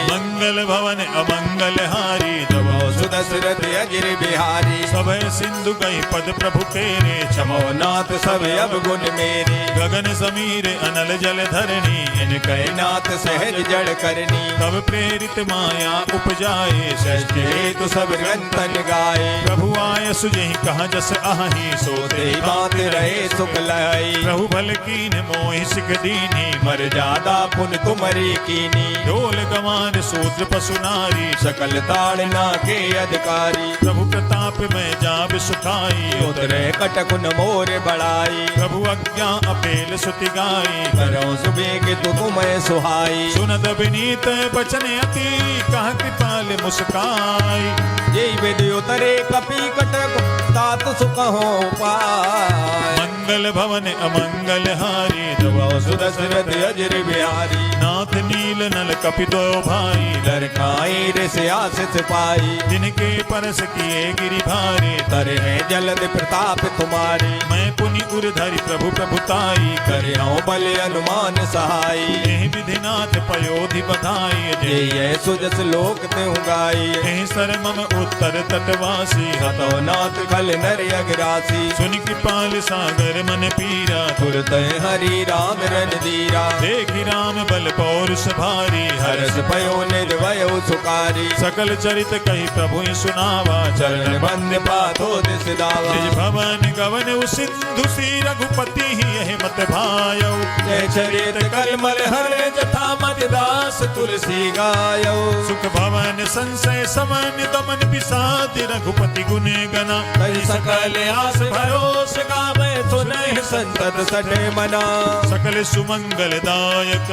[SPEAKER 1] मंगल भवन अमंगल हारी, द्रवो
[SPEAKER 2] दशरथ अजर बिहारी,
[SPEAKER 1] सभय सिंधु गई पद प्रभु तेरे,
[SPEAKER 2] क्षमो नाथ सब अब गुण मेरे,
[SPEAKER 1] गगन समीर अनल जल धरणी,
[SPEAKER 2] इनके नाथ सहज जड़ करनी,
[SPEAKER 1] तब प्रेरित माया उपजाए,
[SPEAKER 2] सृष्टि हेतु सब ग्रंथन गाए,
[SPEAKER 1] प्रभु आय सुजहि कहा जस आही,
[SPEAKER 2] सोते बात रहे सुख लाई,
[SPEAKER 1] प्रभु भल कीन मोहि सिख दीनी,
[SPEAKER 2] मर जादा पुन तुमरी कीनी,
[SPEAKER 1] ढोल गवान सूत्र पशु नारी,
[SPEAKER 2] सकल ताड़ना के अधिकारी,
[SPEAKER 1] प्रभु प्रताप में जाब सुखाई,
[SPEAKER 2] उतरे कटकुन मोर बढ़ाई,
[SPEAKER 1] प्रभु आज्ञा अपेल सुति गाई,
[SPEAKER 2] करो सुबेग तु तुम्हें सुहाई,
[SPEAKER 1] सुनद विनीत बचन अति, कहा कृपाल मुस्काई,
[SPEAKER 2] जय विधि उतरे कपि कटक तात सुख हो पाय,
[SPEAKER 1] मंगल भवन अमंगल हारी,
[SPEAKER 2] द्रवो दशरथ अजर बिहारी,
[SPEAKER 1] नाथ नील नल कपि दो भाई,
[SPEAKER 2] दरखाई ऋषि आशीष पाई,
[SPEAKER 1] जिनके परस किए गिरि भारे,
[SPEAKER 2] तरे हैं जलद प्रताप तुम्हारी,
[SPEAKER 1] मैं पुनि उरधरि प्रभु प्रभुताई,
[SPEAKER 2] करे हो बल अनुमान सहाई,
[SPEAKER 1] एहि विधिनाथ पयोधि बधाई,
[SPEAKER 2] जय सुजस लोक त्यों गाई,
[SPEAKER 1] एहि सर मम उत्तर तटवासी
[SPEAKER 2] हतो नाथ खल नर अगरासी
[SPEAKER 1] सुन कृपाल सागर मन पीरा
[SPEAKER 2] तुरत हरि राम रणधीरा
[SPEAKER 1] देखि राम बल पौरुष भारी
[SPEAKER 2] हर्ष भयो निर्भय सुकारी
[SPEAKER 1] सकल चरित कही प्रभु सुनावा
[SPEAKER 2] चरण बंद पाथो दिस दावा
[SPEAKER 1] निज भवन गवन सिंधु सी रघुपति ही यह मत भायो
[SPEAKER 2] जय चरित कलमल हर जथा मत दास तुलसी गायो
[SPEAKER 1] सुख भवन संशय समन दमन विषाद रघुपति गुण गना
[SPEAKER 2] कई सकल आस भरोस गावे सुनहि संतत सठे मना
[SPEAKER 1] सकल सुमंगल दायक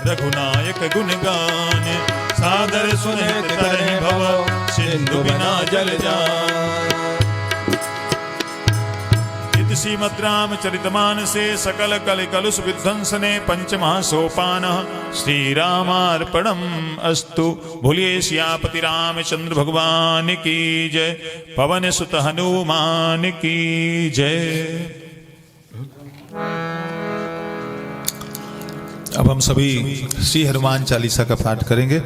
[SPEAKER 1] रघुनायक गुण गान सादर सुनित तरहि भव सिंधु बिना जल जान श्रीमद् रामचरितमानसे सकल कल कलुष विध्वंसने पंचमः सोपानः श्री रामार्पणम् अस्तु। भूलिए सियापति रामचंद्र भगवान की जय, पवन सुत हनुमान की जय। अब हम सभी श्री हनुमान चालीसा का पाठ करेंगे।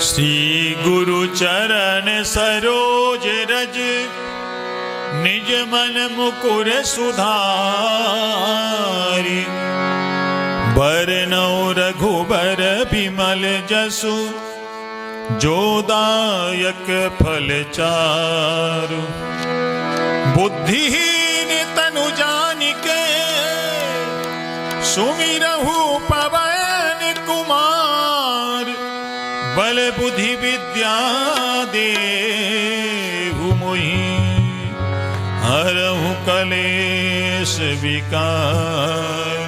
[SPEAKER 1] श्री गुरु चरण सरोज रज निज मन मुकुर सुधारी बरनौ रघुबर बिमल जसु जोदायक फल चारु बुद्धिहीन तनु जानिके सुमिरहु पवन कुमार बल बुद्धि विद्या देहु मोहि हरहु कलेश विकार।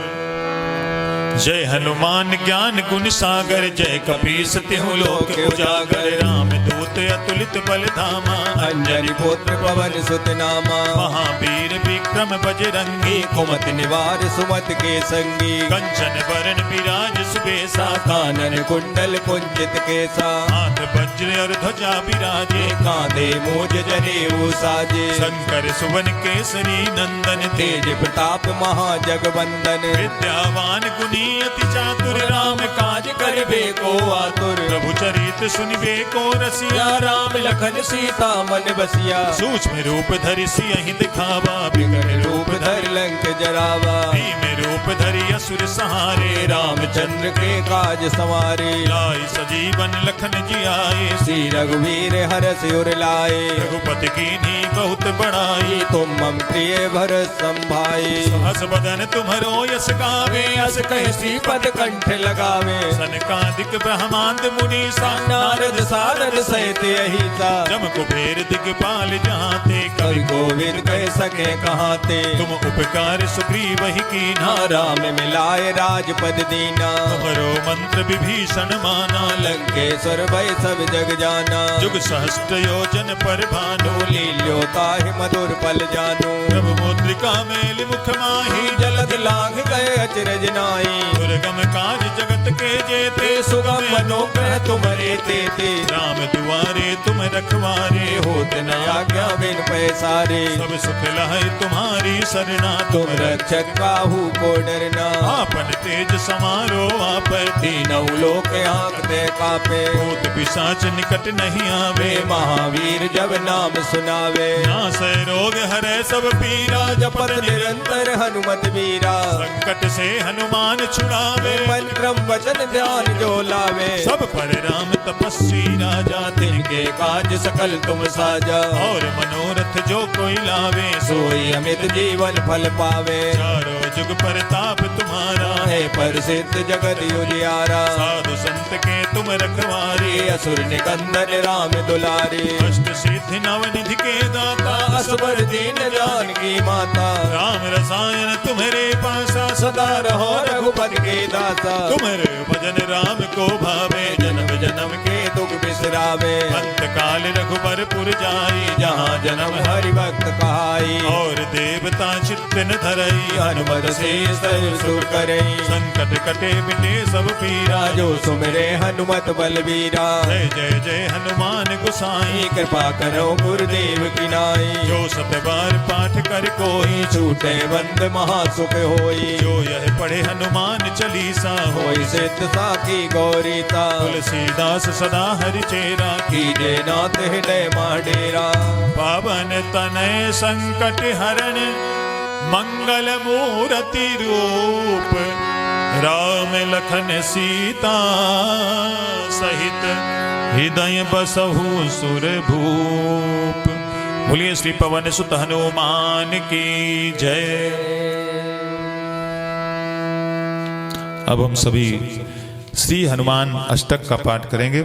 [SPEAKER 1] जय हनुमान ज्ञान गुण सागर जय कपीस तिहु लोक उजागर राम दूत अतुलित बल धामा
[SPEAKER 2] अंजनी पुत्र पवन सुत नामा
[SPEAKER 1] महावीर विक्रम बजरंगी
[SPEAKER 2] कुमति निवार सुमत के संगी
[SPEAKER 1] कंचन बरन विराज सुबेसा
[SPEAKER 2] कानन कुंडल कुंचित केसा
[SPEAKER 1] हाथ वज्र और ध्वजा विराजे
[SPEAKER 2] कांधे मूज जनेऊ साजे
[SPEAKER 1] शंकर सुवन केसरी नंदन
[SPEAKER 2] तेज प्रताप महाजगवंदन
[SPEAKER 1] विद्यावान गुणी अति चातुर
[SPEAKER 2] राम काज करबे को आतुर
[SPEAKER 1] प्रभु चरित सुनिबे को रसिया
[SPEAKER 2] राम लखन सीता मन बसिया
[SPEAKER 1] सूक्ष्म रूप धरि सियहि दिखावा
[SPEAKER 2] विकट रूप धर लंक जरावा
[SPEAKER 1] भीम रूप धरि असुर सहारे
[SPEAKER 2] रामचंद्र के काज सवारे
[SPEAKER 1] लाई सजीवन लखन जियाए
[SPEAKER 2] श्री रघुवीर हरष उर लाए
[SPEAKER 1] रघुपति कीन्ही बहुत बड़ाई
[SPEAKER 2] तुम मम प्रिय भरत संभाई
[SPEAKER 1] हस बदन तुम्हरो यस गावे
[SPEAKER 2] अस कह श्रीपद कंठ लगावे
[SPEAKER 1] सनकादिक ब्रह्मांड मुनि
[SPEAKER 2] नारद सारद सहित अहिता
[SPEAKER 1] जम कुबेर दिगपाल जाते
[SPEAKER 2] कवि गोविंद कह सके कहाते
[SPEAKER 1] तुम उपकार सुग्रीव ही कीन्हा
[SPEAKER 2] राम मिलाए राजपद दीना
[SPEAKER 1] तुम्हरो मंत्र विभीषण माना
[SPEAKER 2] लंकेश्वर भय सब जग जाना
[SPEAKER 1] जुग सहस्त्र योजन पर भानु
[SPEAKER 2] लील्यो ताहि मधुर पल जानो
[SPEAKER 1] प्रभु मुद्रिका मेल मुख माही
[SPEAKER 2] जलद लांघ गए अचरज नाई
[SPEAKER 1] दुर्गम काज जगत के जेते
[SPEAKER 2] सुगम मनोग्रह तुम्हारे तेते
[SPEAKER 1] राम दुआरे तुम रखवारे
[SPEAKER 2] होत न आज्ञा बिन पैसारे
[SPEAKER 1] सब सुख लहै तुम्हारी सरना
[SPEAKER 2] तुम रक्षक काहू को डरना
[SPEAKER 1] आपन तेज समारो आप
[SPEAKER 2] तीनों लोक आंकते कापे
[SPEAKER 1] भूत पिशाच निकट नहीं आवे
[SPEAKER 2] महावीर जब नाम सुनावे
[SPEAKER 1] नासै रोग हरै सब पीरा
[SPEAKER 2] जपत निरंतर हनुमत वीरा
[SPEAKER 1] संकट से हनुमान छुड़ावे
[SPEAKER 2] मंत्रम वचन ध्यान जो लावे
[SPEAKER 1] सब पर राम तपस्वी राजा
[SPEAKER 2] तिनके काज सकल तुम साजा
[SPEAKER 1] और मनोरथ जो कोई लावे
[SPEAKER 2] सोई अमित जीवन फल पावे
[SPEAKER 1] चारों जुग परताप तुम्हारा
[SPEAKER 2] है प्रसिद्ध जगत उजियारा
[SPEAKER 1] साधु संत के तुम रखवारे
[SPEAKER 2] असुर निकंदन राम दुलारे
[SPEAKER 1] अष्ट सिद्धि नवनिधि के दाता
[SPEAKER 2] असबर दीन जानकी माता
[SPEAKER 1] राम रसायन तुम्हारे पासा
[SPEAKER 2] सदा रहो रघुपति के दाता
[SPEAKER 1] तुम्हारे भजन राम को भावे
[SPEAKER 2] जन्म जन्म के दुख बिसरा करावे।
[SPEAKER 1] अंत काल रघुबरपुर जाई,
[SPEAKER 2] जहाँ जन्म हरि भक्त कहाई।
[SPEAKER 1] और देवता चित्त न धरई,
[SPEAKER 2] हनुमत से सर्व सुख करई।
[SPEAKER 1] संकट कटे मिटे सब पीरा,
[SPEAKER 2] जो सुमिरे हनुमत बलबीरा।
[SPEAKER 1] जय जय जय हनुमान गोसाई,
[SPEAKER 2] कृपा करो गुरुदेव की नाई।
[SPEAKER 1] जो सत बार पाठ कर कोई,
[SPEAKER 2] छूटे बंद महासुख होई।
[SPEAKER 1] जो यह पढ़े हनुमान चालीसा,
[SPEAKER 2] होई सिद्ध साखी गौरीता।
[SPEAKER 1] तुलसीदास सदा हरि चेरा,
[SPEAKER 2] कीजे नाथ हृदय माडेरा।
[SPEAKER 1] पावन तनय संकट हरण, मंगल मूर्ति रूप। राम लखन सीता सहित, हृदय बसहु सुर भूप। बोलिए श्री पवन सुत हनुमान की जय। अब हम सभी श्री हनुमान अष्टक का पाठ करेंगे।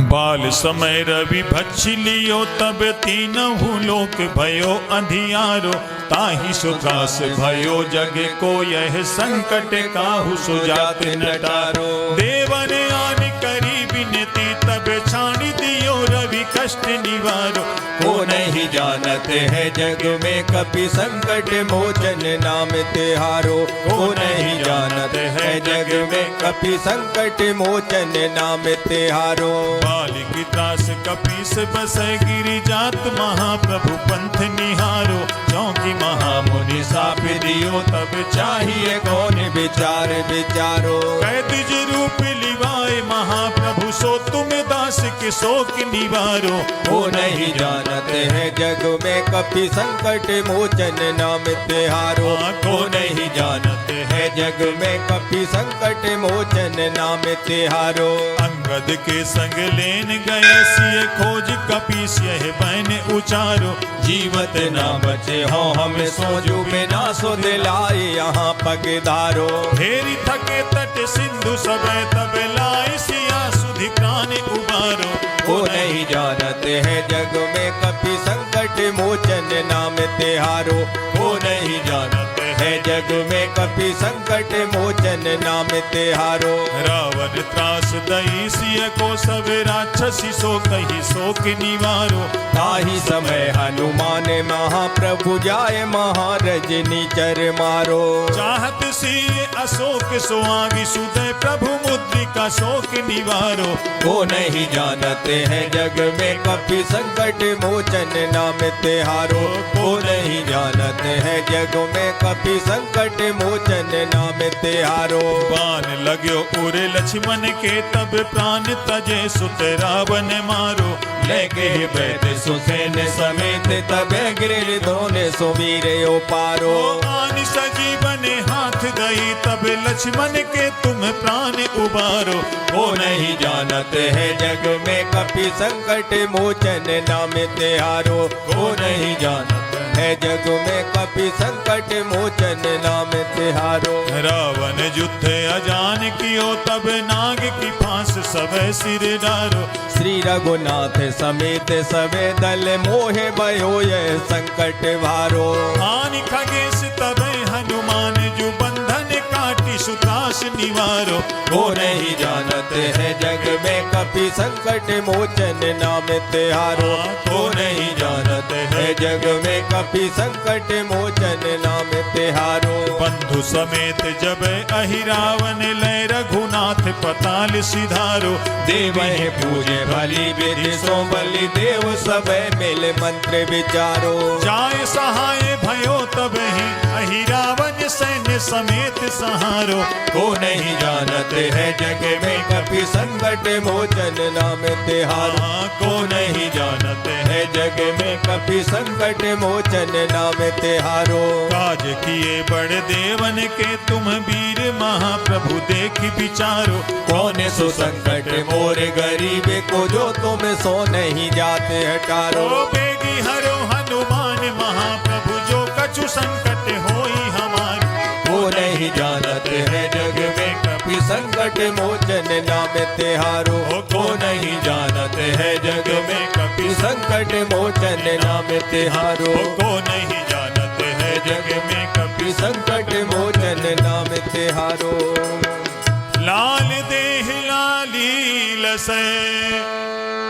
[SPEAKER 1] बाल समय रवि भक्षि लियो, तब तीनहु लोक भयो अंधियारो। ताहि सुखास भयो जग को, यह संकट काहू सुजात नटारो। देवन आन करी विनती, तब छाणी दियो रवि कष्ट निवारो।
[SPEAKER 2] को नहीं जानते है जग में कपि संकट मोचन नाम तिहारो। को नहीं जानते है जग में कपि संकट मोचन नाम तिहारो।
[SPEAKER 1] बालिक त्रास कपीस बसै, गिरि जात महाप्रभु पंथ निहारो। चौकी महामुनि
[SPEAKER 2] साप दियो तब चाहिए कौन विचार विचारो।
[SPEAKER 1] कैद रूप लिवाए महाप्रभु, सो तुम दास के शोक निवारो।
[SPEAKER 2] वो नहीं जानते हैं जग में कपि संकट मोचन नाम तिहारो। को नहीं जानते हैं जग में कपि संकट मोचन नाम तिहारो।
[SPEAKER 1] अंगद के संग लेन गए, सिय खोज कपीस यह बैन उचारो।
[SPEAKER 2] जीवत ना बचे हो हम सोजू में ना सो दिलाए यहाँ पगधारो।
[SPEAKER 1] फेरी थके तट सिंधु सबे, तब लाई सिया सुधि प्राण उबारो।
[SPEAKER 2] वो नहीं जानते हैं जग में कपि संकट मोचन नाम तिहारो। वो नहीं जानते हैं जग में कपि संकट मोचन नाम तिहारो।
[SPEAKER 1] रावण त्रास दई, सिय को सब राक्षसी सो कही शोक निवारो।
[SPEAKER 2] ताहि समय हनुमान महाप्रभु जाय, महारजनी चर मारो।
[SPEAKER 1] चाहत सिय अशोक सुहागी, सुदय प्रभु मुद्रिका शोक निवारो।
[SPEAKER 2] वो नहीं जानते हैं जग में कपि संकट मोचन नाम तिहारो। वो नहीं जानते हैं जग में कपि संकट मोचन नाम तिहारो।
[SPEAKER 1] बाण लाग्यो उरे लक्ष्मण के, तब प्राण तजे सुत रावण मारो।
[SPEAKER 2] लेके बैठ सुसेन समेत, तब गिर धोने सुवीर पारो।
[SPEAKER 1] आन सजीवन हाथ गई, तब लक्ष्मण के तुम प्राण उबारो।
[SPEAKER 2] वो नहीं जानते हैं जग में कपि संकट मोचन नाम तिहारो। वो नहीं जानते है जग में कपि संकट मोचन नाम तिहारो।
[SPEAKER 1] रावण युद्ध अजान कियो, तब नाग की फांस सब सिर डारो।
[SPEAKER 2] श्री रघुनाथ समेत सबे दल, मोहे भयो यह संकट भारो।
[SPEAKER 1] आन खगेश तब हनुमान, जो बंधन काटी सुत्रास निवारो।
[SPEAKER 2] वो नहीं जानते हैं जग में कपि संकट मोचन नाम तिहारो। वो नहीं जानते हैं जग में कपि संकट मोचन नाम तिहारो।
[SPEAKER 1] बंधु समेत जब अहिरावन, लय रघुनाथ पताल सिधारो।
[SPEAKER 2] देव पूजे भली विधि सो बलि, देव सब मिल मंत्र विचारो।
[SPEAKER 1] जाय सहाय भयो तब ही, अहिरावन सैन्य समेत सहारो।
[SPEAKER 2] को नहीं जानते हैं जग में कपि संकट मोचन नाम तिहारो। को नहीं जानते हैं जग में कपि संकट मोचन नाम तिहारो।
[SPEAKER 1] काज किए बड़े देवन के, तुम वीर महाप्रभु देख विचारो।
[SPEAKER 2] कौन सो संकट मोर गरीब को, जो तुम सो नहीं जाते हटारो।
[SPEAKER 1] ओ बेगी हरो हनुमान महाप्रभु, जो कछु संकट होई हमार।
[SPEAKER 2] वो नहीं जानते हैं जग में कपि संकट मोचन नाम तिहारो। को नहीं जानते हैं जग में कपि संकट मोचन नाम तिहारो।
[SPEAKER 1] को नहीं जानते हैं
[SPEAKER 2] है जग में कपि संकट मोचन नाम तिहारो।
[SPEAKER 1] लाल देह लाली लसै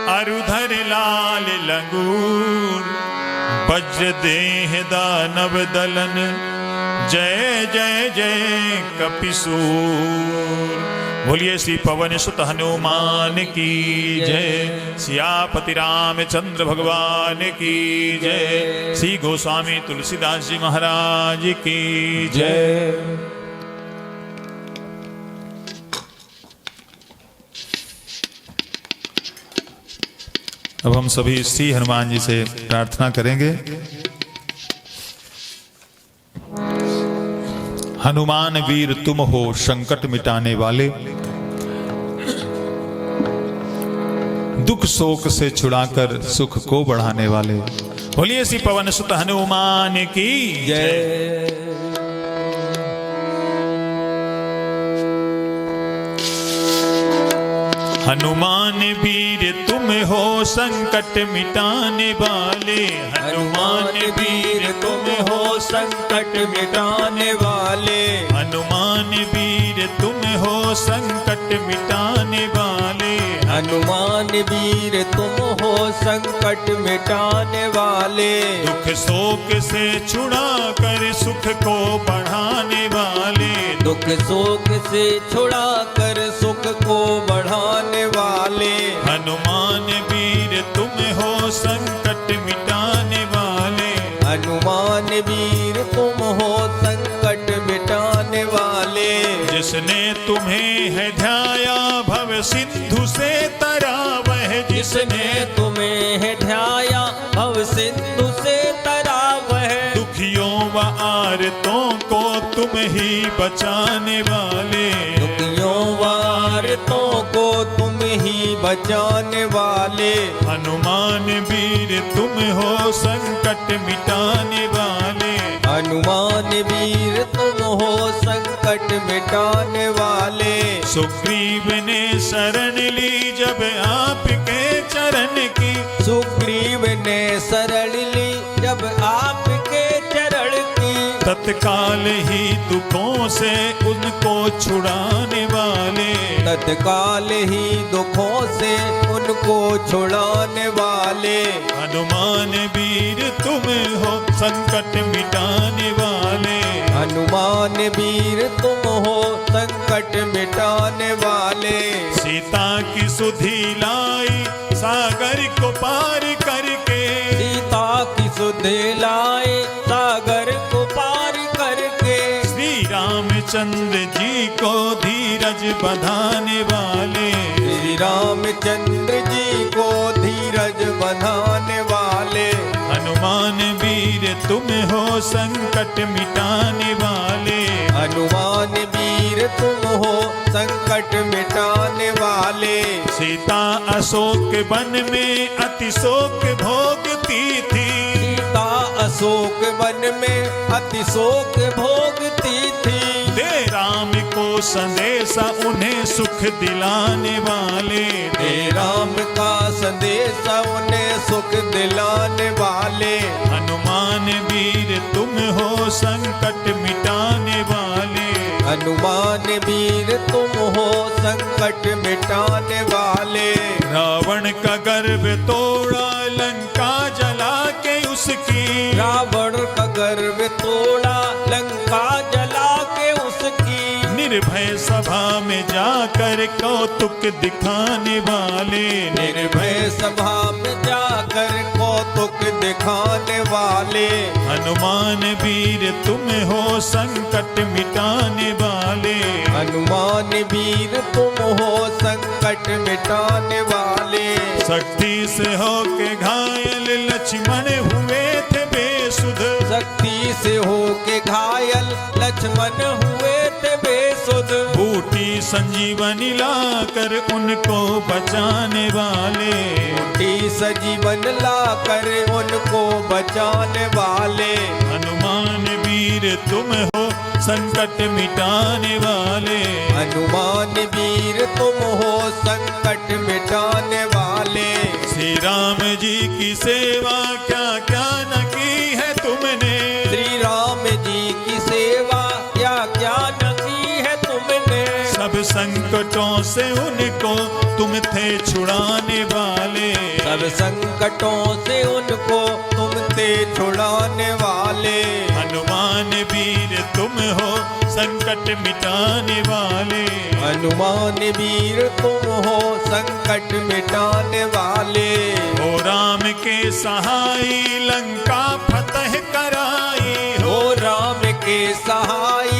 [SPEAKER 1] अरुधर लाल लंगूर, वज्र देह दानव दलन जय जय जय कपिसूर। बोलिए श्री पवन सुत हनुमान की जय, सियापति रामचंद्र भगवान की जय, श्री गोस्वामी तुलसीदास जी महाराज की जय। अब हम सभी श्री हनुमान जी से प्रार्थना करेंगे। हनुमान वीर तुम हो संकट मिटाने वाले, दुख शोक से छुड़ाकर सुख को बढ़ाने वाले। बोलिए श्री पवन सुत हनुमान की जय। हनुमान वीर तुम हो संकट मिटाने वाले,
[SPEAKER 2] हनुमान वीर तुम हो संकट मिटाने वाले,
[SPEAKER 1] हनुमान वीर तुम हो संकट मिटाने वाले,
[SPEAKER 2] हनुमान वीर तुम हो संकट मिटाने वाले,
[SPEAKER 1] दुख शोक से छुड़ा कर सुख को बढ़ाने वाले,
[SPEAKER 2] दुख शोक से छुड़ा कर सुख को बढ़ाने वाले,
[SPEAKER 1] हनुमान वीर तुम हो संकट मिटाने वाले,
[SPEAKER 2] हनुमान वीर तुम हो संकट मिटाने वाले।
[SPEAKER 1] जिसने तुम्हें है ध्याया भव सिंधु से तरा वह,
[SPEAKER 2] जिसने तुम्हें है ध्याया भव सिंधु से तरा वह,
[SPEAKER 1] दुखियों व आरतों को तुम ही बचाने वाले,
[SPEAKER 2] दुखियों वारतों को तुम ही बचाने वाले,
[SPEAKER 1] हनुमान वीर तुम हो संकट मिटाने वाले,
[SPEAKER 2] हनुमान वीर तुम हो संकट मिटाने वाले।
[SPEAKER 1] सुग्रीव ने शरण ली जब आपके चरण की,
[SPEAKER 2] सुग्रीव ने शरण ली जब आपके चरण की,
[SPEAKER 1] तत्काल ही दुखों से उनको छुड़ाने वाले,
[SPEAKER 2] तत्काल ही दुखों से उनको छुड़ाने वाले,
[SPEAKER 1] हनुमान वीर तुम हो संकट मिटाने वाले,
[SPEAKER 2] हनुमान वीर तुम हो संकट मिटाने वाले।
[SPEAKER 1] सीता की सुधि लाई सागर को पार करके,
[SPEAKER 2] सीता की सुधि लाए सागर को पार करके,
[SPEAKER 1] श्री रामचंद्र जी को धीरज बंधाने वाले,
[SPEAKER 2] श्री रामचंद्र जी को धीरज बंधाने वाले,
[SPEAKER 1] हनुमान वीर तुम हो संकट मिटाने वाले,
[SPEAKER 2] हनुमान वीर तुम हो संकट मिटाने वाले।
[SPEAKER 1] सीता अशोक वन में अति शोक भोगती थी,
[SPEAKER 2] सीता अशोक वन में अति शोक भोगती थी,
[SPEAKER 1] दे राम को संदेशा उन्हें सुख दिलाने वाले,
[SPEAKER 2] दे राम का संदेशा उन्हें सुख दिलाने वाले,
[SPEAKER 1] हनुमान वीर तुम हो संकट मिटाने वाले,
[SPEAKER 2] हनुमान वीर तुम हो संकट मिटाने वाले।
[SPEAKER 1] रावण का गर्व तोड़ा लंका जला के उसकी,
[SPEAKER 2] रावण का गर्व तोड़ा लंका जला के उसकी,
[SPEAKER 1] निर्भय सभा में जाकर कौतुक दिखाने वाले,
[SPEAKER 2] निर्भय सभा में जाकर कौतुक दिखाने वाले,
[SPEAKER 1] हनुमान वीर तुम हो संकट मिटाने वाले,
[SPEAKER 2] हनुमान वीर तुम हो संकट मिटाने वाले।
[SPEAKER 1] शक्ति से होके घायल लक्ष्मण हुए थे बेसुध,
[SPEAKER 2] शक्ति से होके घायल लक्ष्मण हुए थे बेसुध,
[SPEAKER 1] बूटी संजीवनी लाकर उनको बचाने वाले,
[SPEAKER 2] बूटी सजीवन लाकर उनको बचाने वाले,
[SPEAKER 1] हनुमान वीर तुम हो संकट मिटाने वाले,
[SPEAKER 2] हनुमान वीर तुम हो संकट मिटाने वाले।
[SPEAKER 1] श्री राम जी की सेवा क्या क्या न की है तुमने,
[SPEAKER 2] श्री राम
[SPEAKER 1] संकटों से उनको तुम थे छुड़ाने वाले।
[SPEAKER 2] सब संकटों से उनको तुम थे छुड़ाने वाले।
[SPEAKER 1] हनुमान वीर तुम हो संकट मिटाने वाले।
[SPEAKER 2] हनुमान वीर तुम हो संकट मिटाने वाले।
[SPEAKER 1] हो राम के सहाय लंका फतह कराई।
[SPEAKER 2] हो राम के सहाय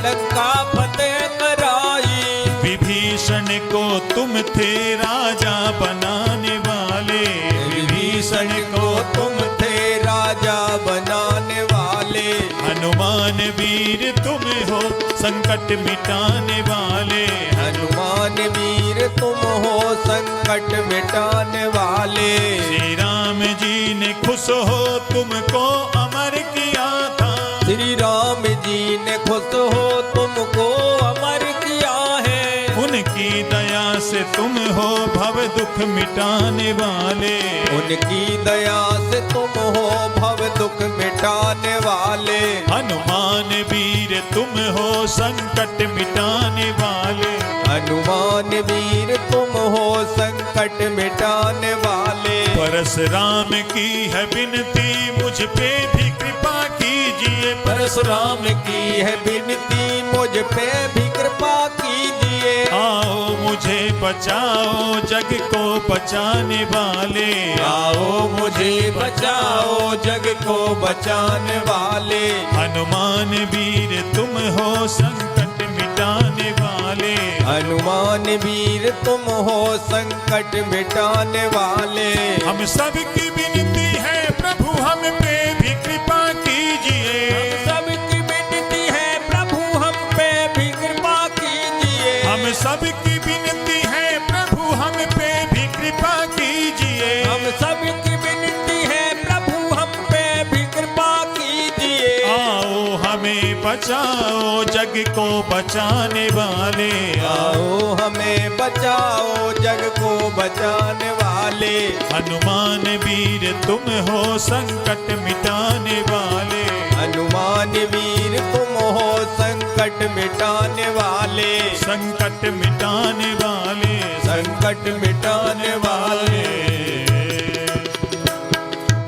[SPEAKER 2] लंका फतेह कराई।
[SPEAKER 1] विभीषण को तुम थे राजा बनाने वाले।
[SPEAKER 2] विभीषण को तुम थे राजा बनाने वाले।
[SPEAKER 1] हनुमान वीर तुम हो संकट मिटाने वाले।
[SPEAKER 2] हनुमान वीर तुम हो संकट मिटाने वाले।
[SPEAKER 1] श्री राम जी ने खुश हो तुमको अमर किया था।
[SPEAKER 2] श्री राम जी ने खुश हो तुमको अमर किया है।
[SPEAKER 1] उनकी दया से तुम हो भव दुख मिटाने वाले।
[SPEAKER 2] उनकी दया से तुम हो भव दुख मिटाने वाले।
[SPEAKER 1] हनुमान वीर तुम हो संकट मिटाने वाले।
[SPEAKER 2] हनुमान वीर तुम हो संकट मिटाने वाले।
[SPEAKER 1] परशुराम की है विनती मुझ पे भी कृपा कीजिए।
[SPEAKER 2] परशुराम की है विनती मुझ पे भी कृपा कीजिए।
[SPEAKER 1] आओ मुझे बचाओ जग को बचाने वाले।
[SPEAKER 2] आओ मुझे बचाओ जग को बचाने वाले।
[SPEAKER 1] हनुमान वीर तुम हो संकट मिटाने वाले।
[SPEAKER 2] हनुमान वीर तुम हो संकट मिटाने वाले।
[SPEAKER 1] हम सबकी विनती है प्रभु हम पे भी कृपा कीजिए।
[SPEAKER 2] हम सबकी विनती है प्रभु हम पे भी कृपा कीजिए।
[SPEAKER 1] हम सबकी विनती है प्रभु हम पे भी कृपा कीजिए।
[SPEAKER 2] हम सबकी विनती है प्रभु हम पे भी कृपा कीजिए।
[SPEAKER 1] आओ हमें बचाओ जग को बचाने वाले।
[SPEAKER 2] आओ हमें बचाओ जग को बचाने वाले।
[SPEAKER 1] हनुमान वीर तुम हो संकट मिटाने वाले।
[SPEAKER 2] हनुमान वीर तुम हो संकट मिटाने वाले।
[SPEAKER 1] संकट मिटाने वाले।
[SPEAKER 2] संकट मिटाने वाले।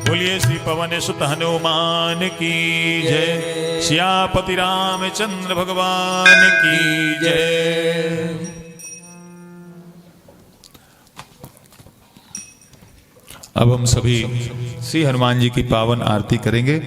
[SPEAKER 1] बोलिए श्री पवन सुत हनुमान की जय। सियापति रामचंद्र भगवान की जय। अब हम सभी श्री हनुमान जी की पावन आरती करेंगे।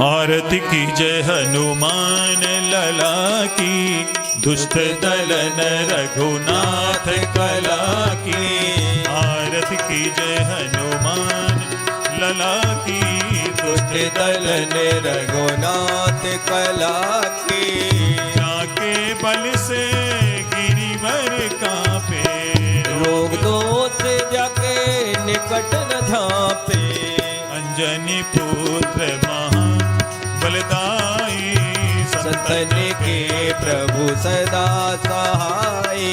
[SPEAKER 1] आरती की जय हनुमान लला की। दुष्ट दलन रघुनाथ कला की। आरती की जय हनुमान लला की।
[SPEAKER 2] दुष्ट दलन रघुनाथ कला की।
[SPEAKER 1] जाके बल से गिरिवर कांपे।
[SPEAKER 2] रोग दोष जाके निकट न झांपे।
[SPEAKER 1] अंजनी पुत्र महा बलदाई।
[SPEAKER 2] संतन के प्रभु सदा सहाय।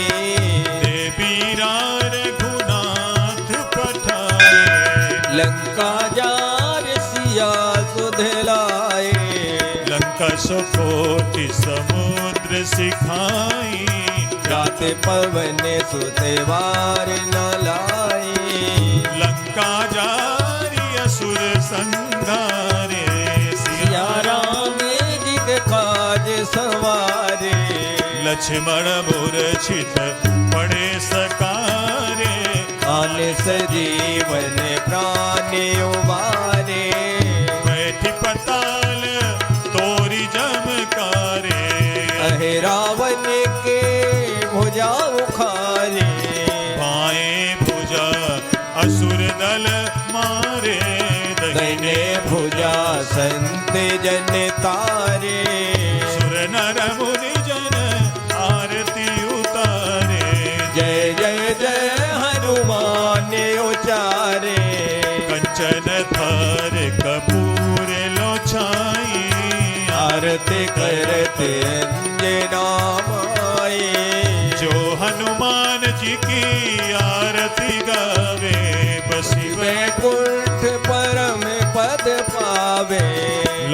[SPEAKER 1] देवीरा रघुनाथ पठाए।
[SPEAKER 2] लंका जार सिया सुधलाए।
[SPEAKER 1] लंका सुकोटि समुद्र सिखाई।
[SPEAKER 2] गाते पवन सुतेवार न लाए।
[SPEAKER 1] लंका जारी असुर संघारे।
[SPEAKER 2] सिया राम जिग काज सवारे।
[SPEAKER 1] लक्ष्मण मूर्छित पड़े सकारे।
[SPEAKER 2] आन सजीवन प्राण उबारे।
[SPEAKER 1] बैठी पताल तोरी जमकारे।
[SPEAKER 2] अहे रावण के भुजा उखारे।
[SPEAKER 1] बाएं भुजा असुर दल मारे।
[SPEAKER 2] दाहिने भुजा संत जन तारे।
[SPEAKER 1] सुर नर मुनि जन आरती उतारे।
[SPEAKER 2] जय जय जय हनुमान उचारे।
[SPEAKER 1] कंचन थार कपूर लो छाई।
[SPEAKER 2] आरती करते अंजना माई।
[SPEAKER 1] जो हनुमान जी की आरती गा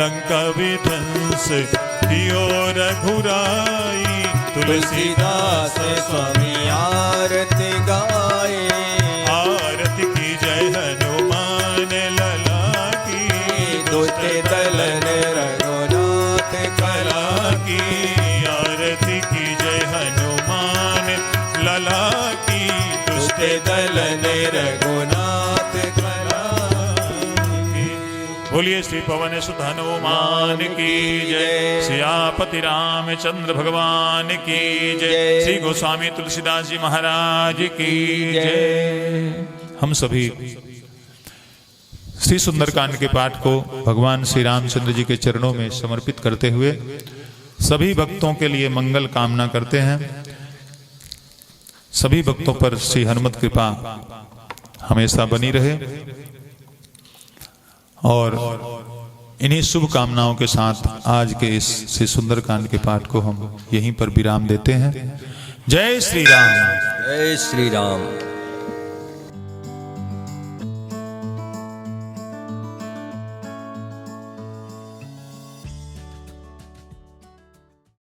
[SPEAKER 1] लंका विध्वंस कियो रघुराई।
[SPEAKER 2] तुलसीदास स्वामी आरती गाए।
[SPEAKER 1] आरती की जय हनुमान लला की।
[SPEAKER 2] दुष्ट दलन रघुनाथ
[SPEAKER 1] कला की। आरती की जय हनुमान लला की। दुष्ट
[SPEAKER 2] दलन रघुनाथ कला
[SPEAKER 1] की। बोलिए श्री पवन सुत हनुमान की जय। सियापति रामचंद्र भगवान की जय। श्री गोस्वामी तुलसीदास जी महाराज की जय। हम सभी श्री सुंदरकांड के पाठ को भगवान श्री रामचंद्र जी के चरणों में समर्पित करते हुए सभी भक्तों के लिए मंगल कामना करते हैं। सभी भक्तों पर श्री हनुमत कृपा हमेशा बनी रहे और इन्हीं शुभ कामनाओं के साथ आज के इस श्री सुंदरकांड के पाठ को हम यहीं पर विराम देते हैं। जय श्री राम।
[SPEAKER 2] जय श्री राम।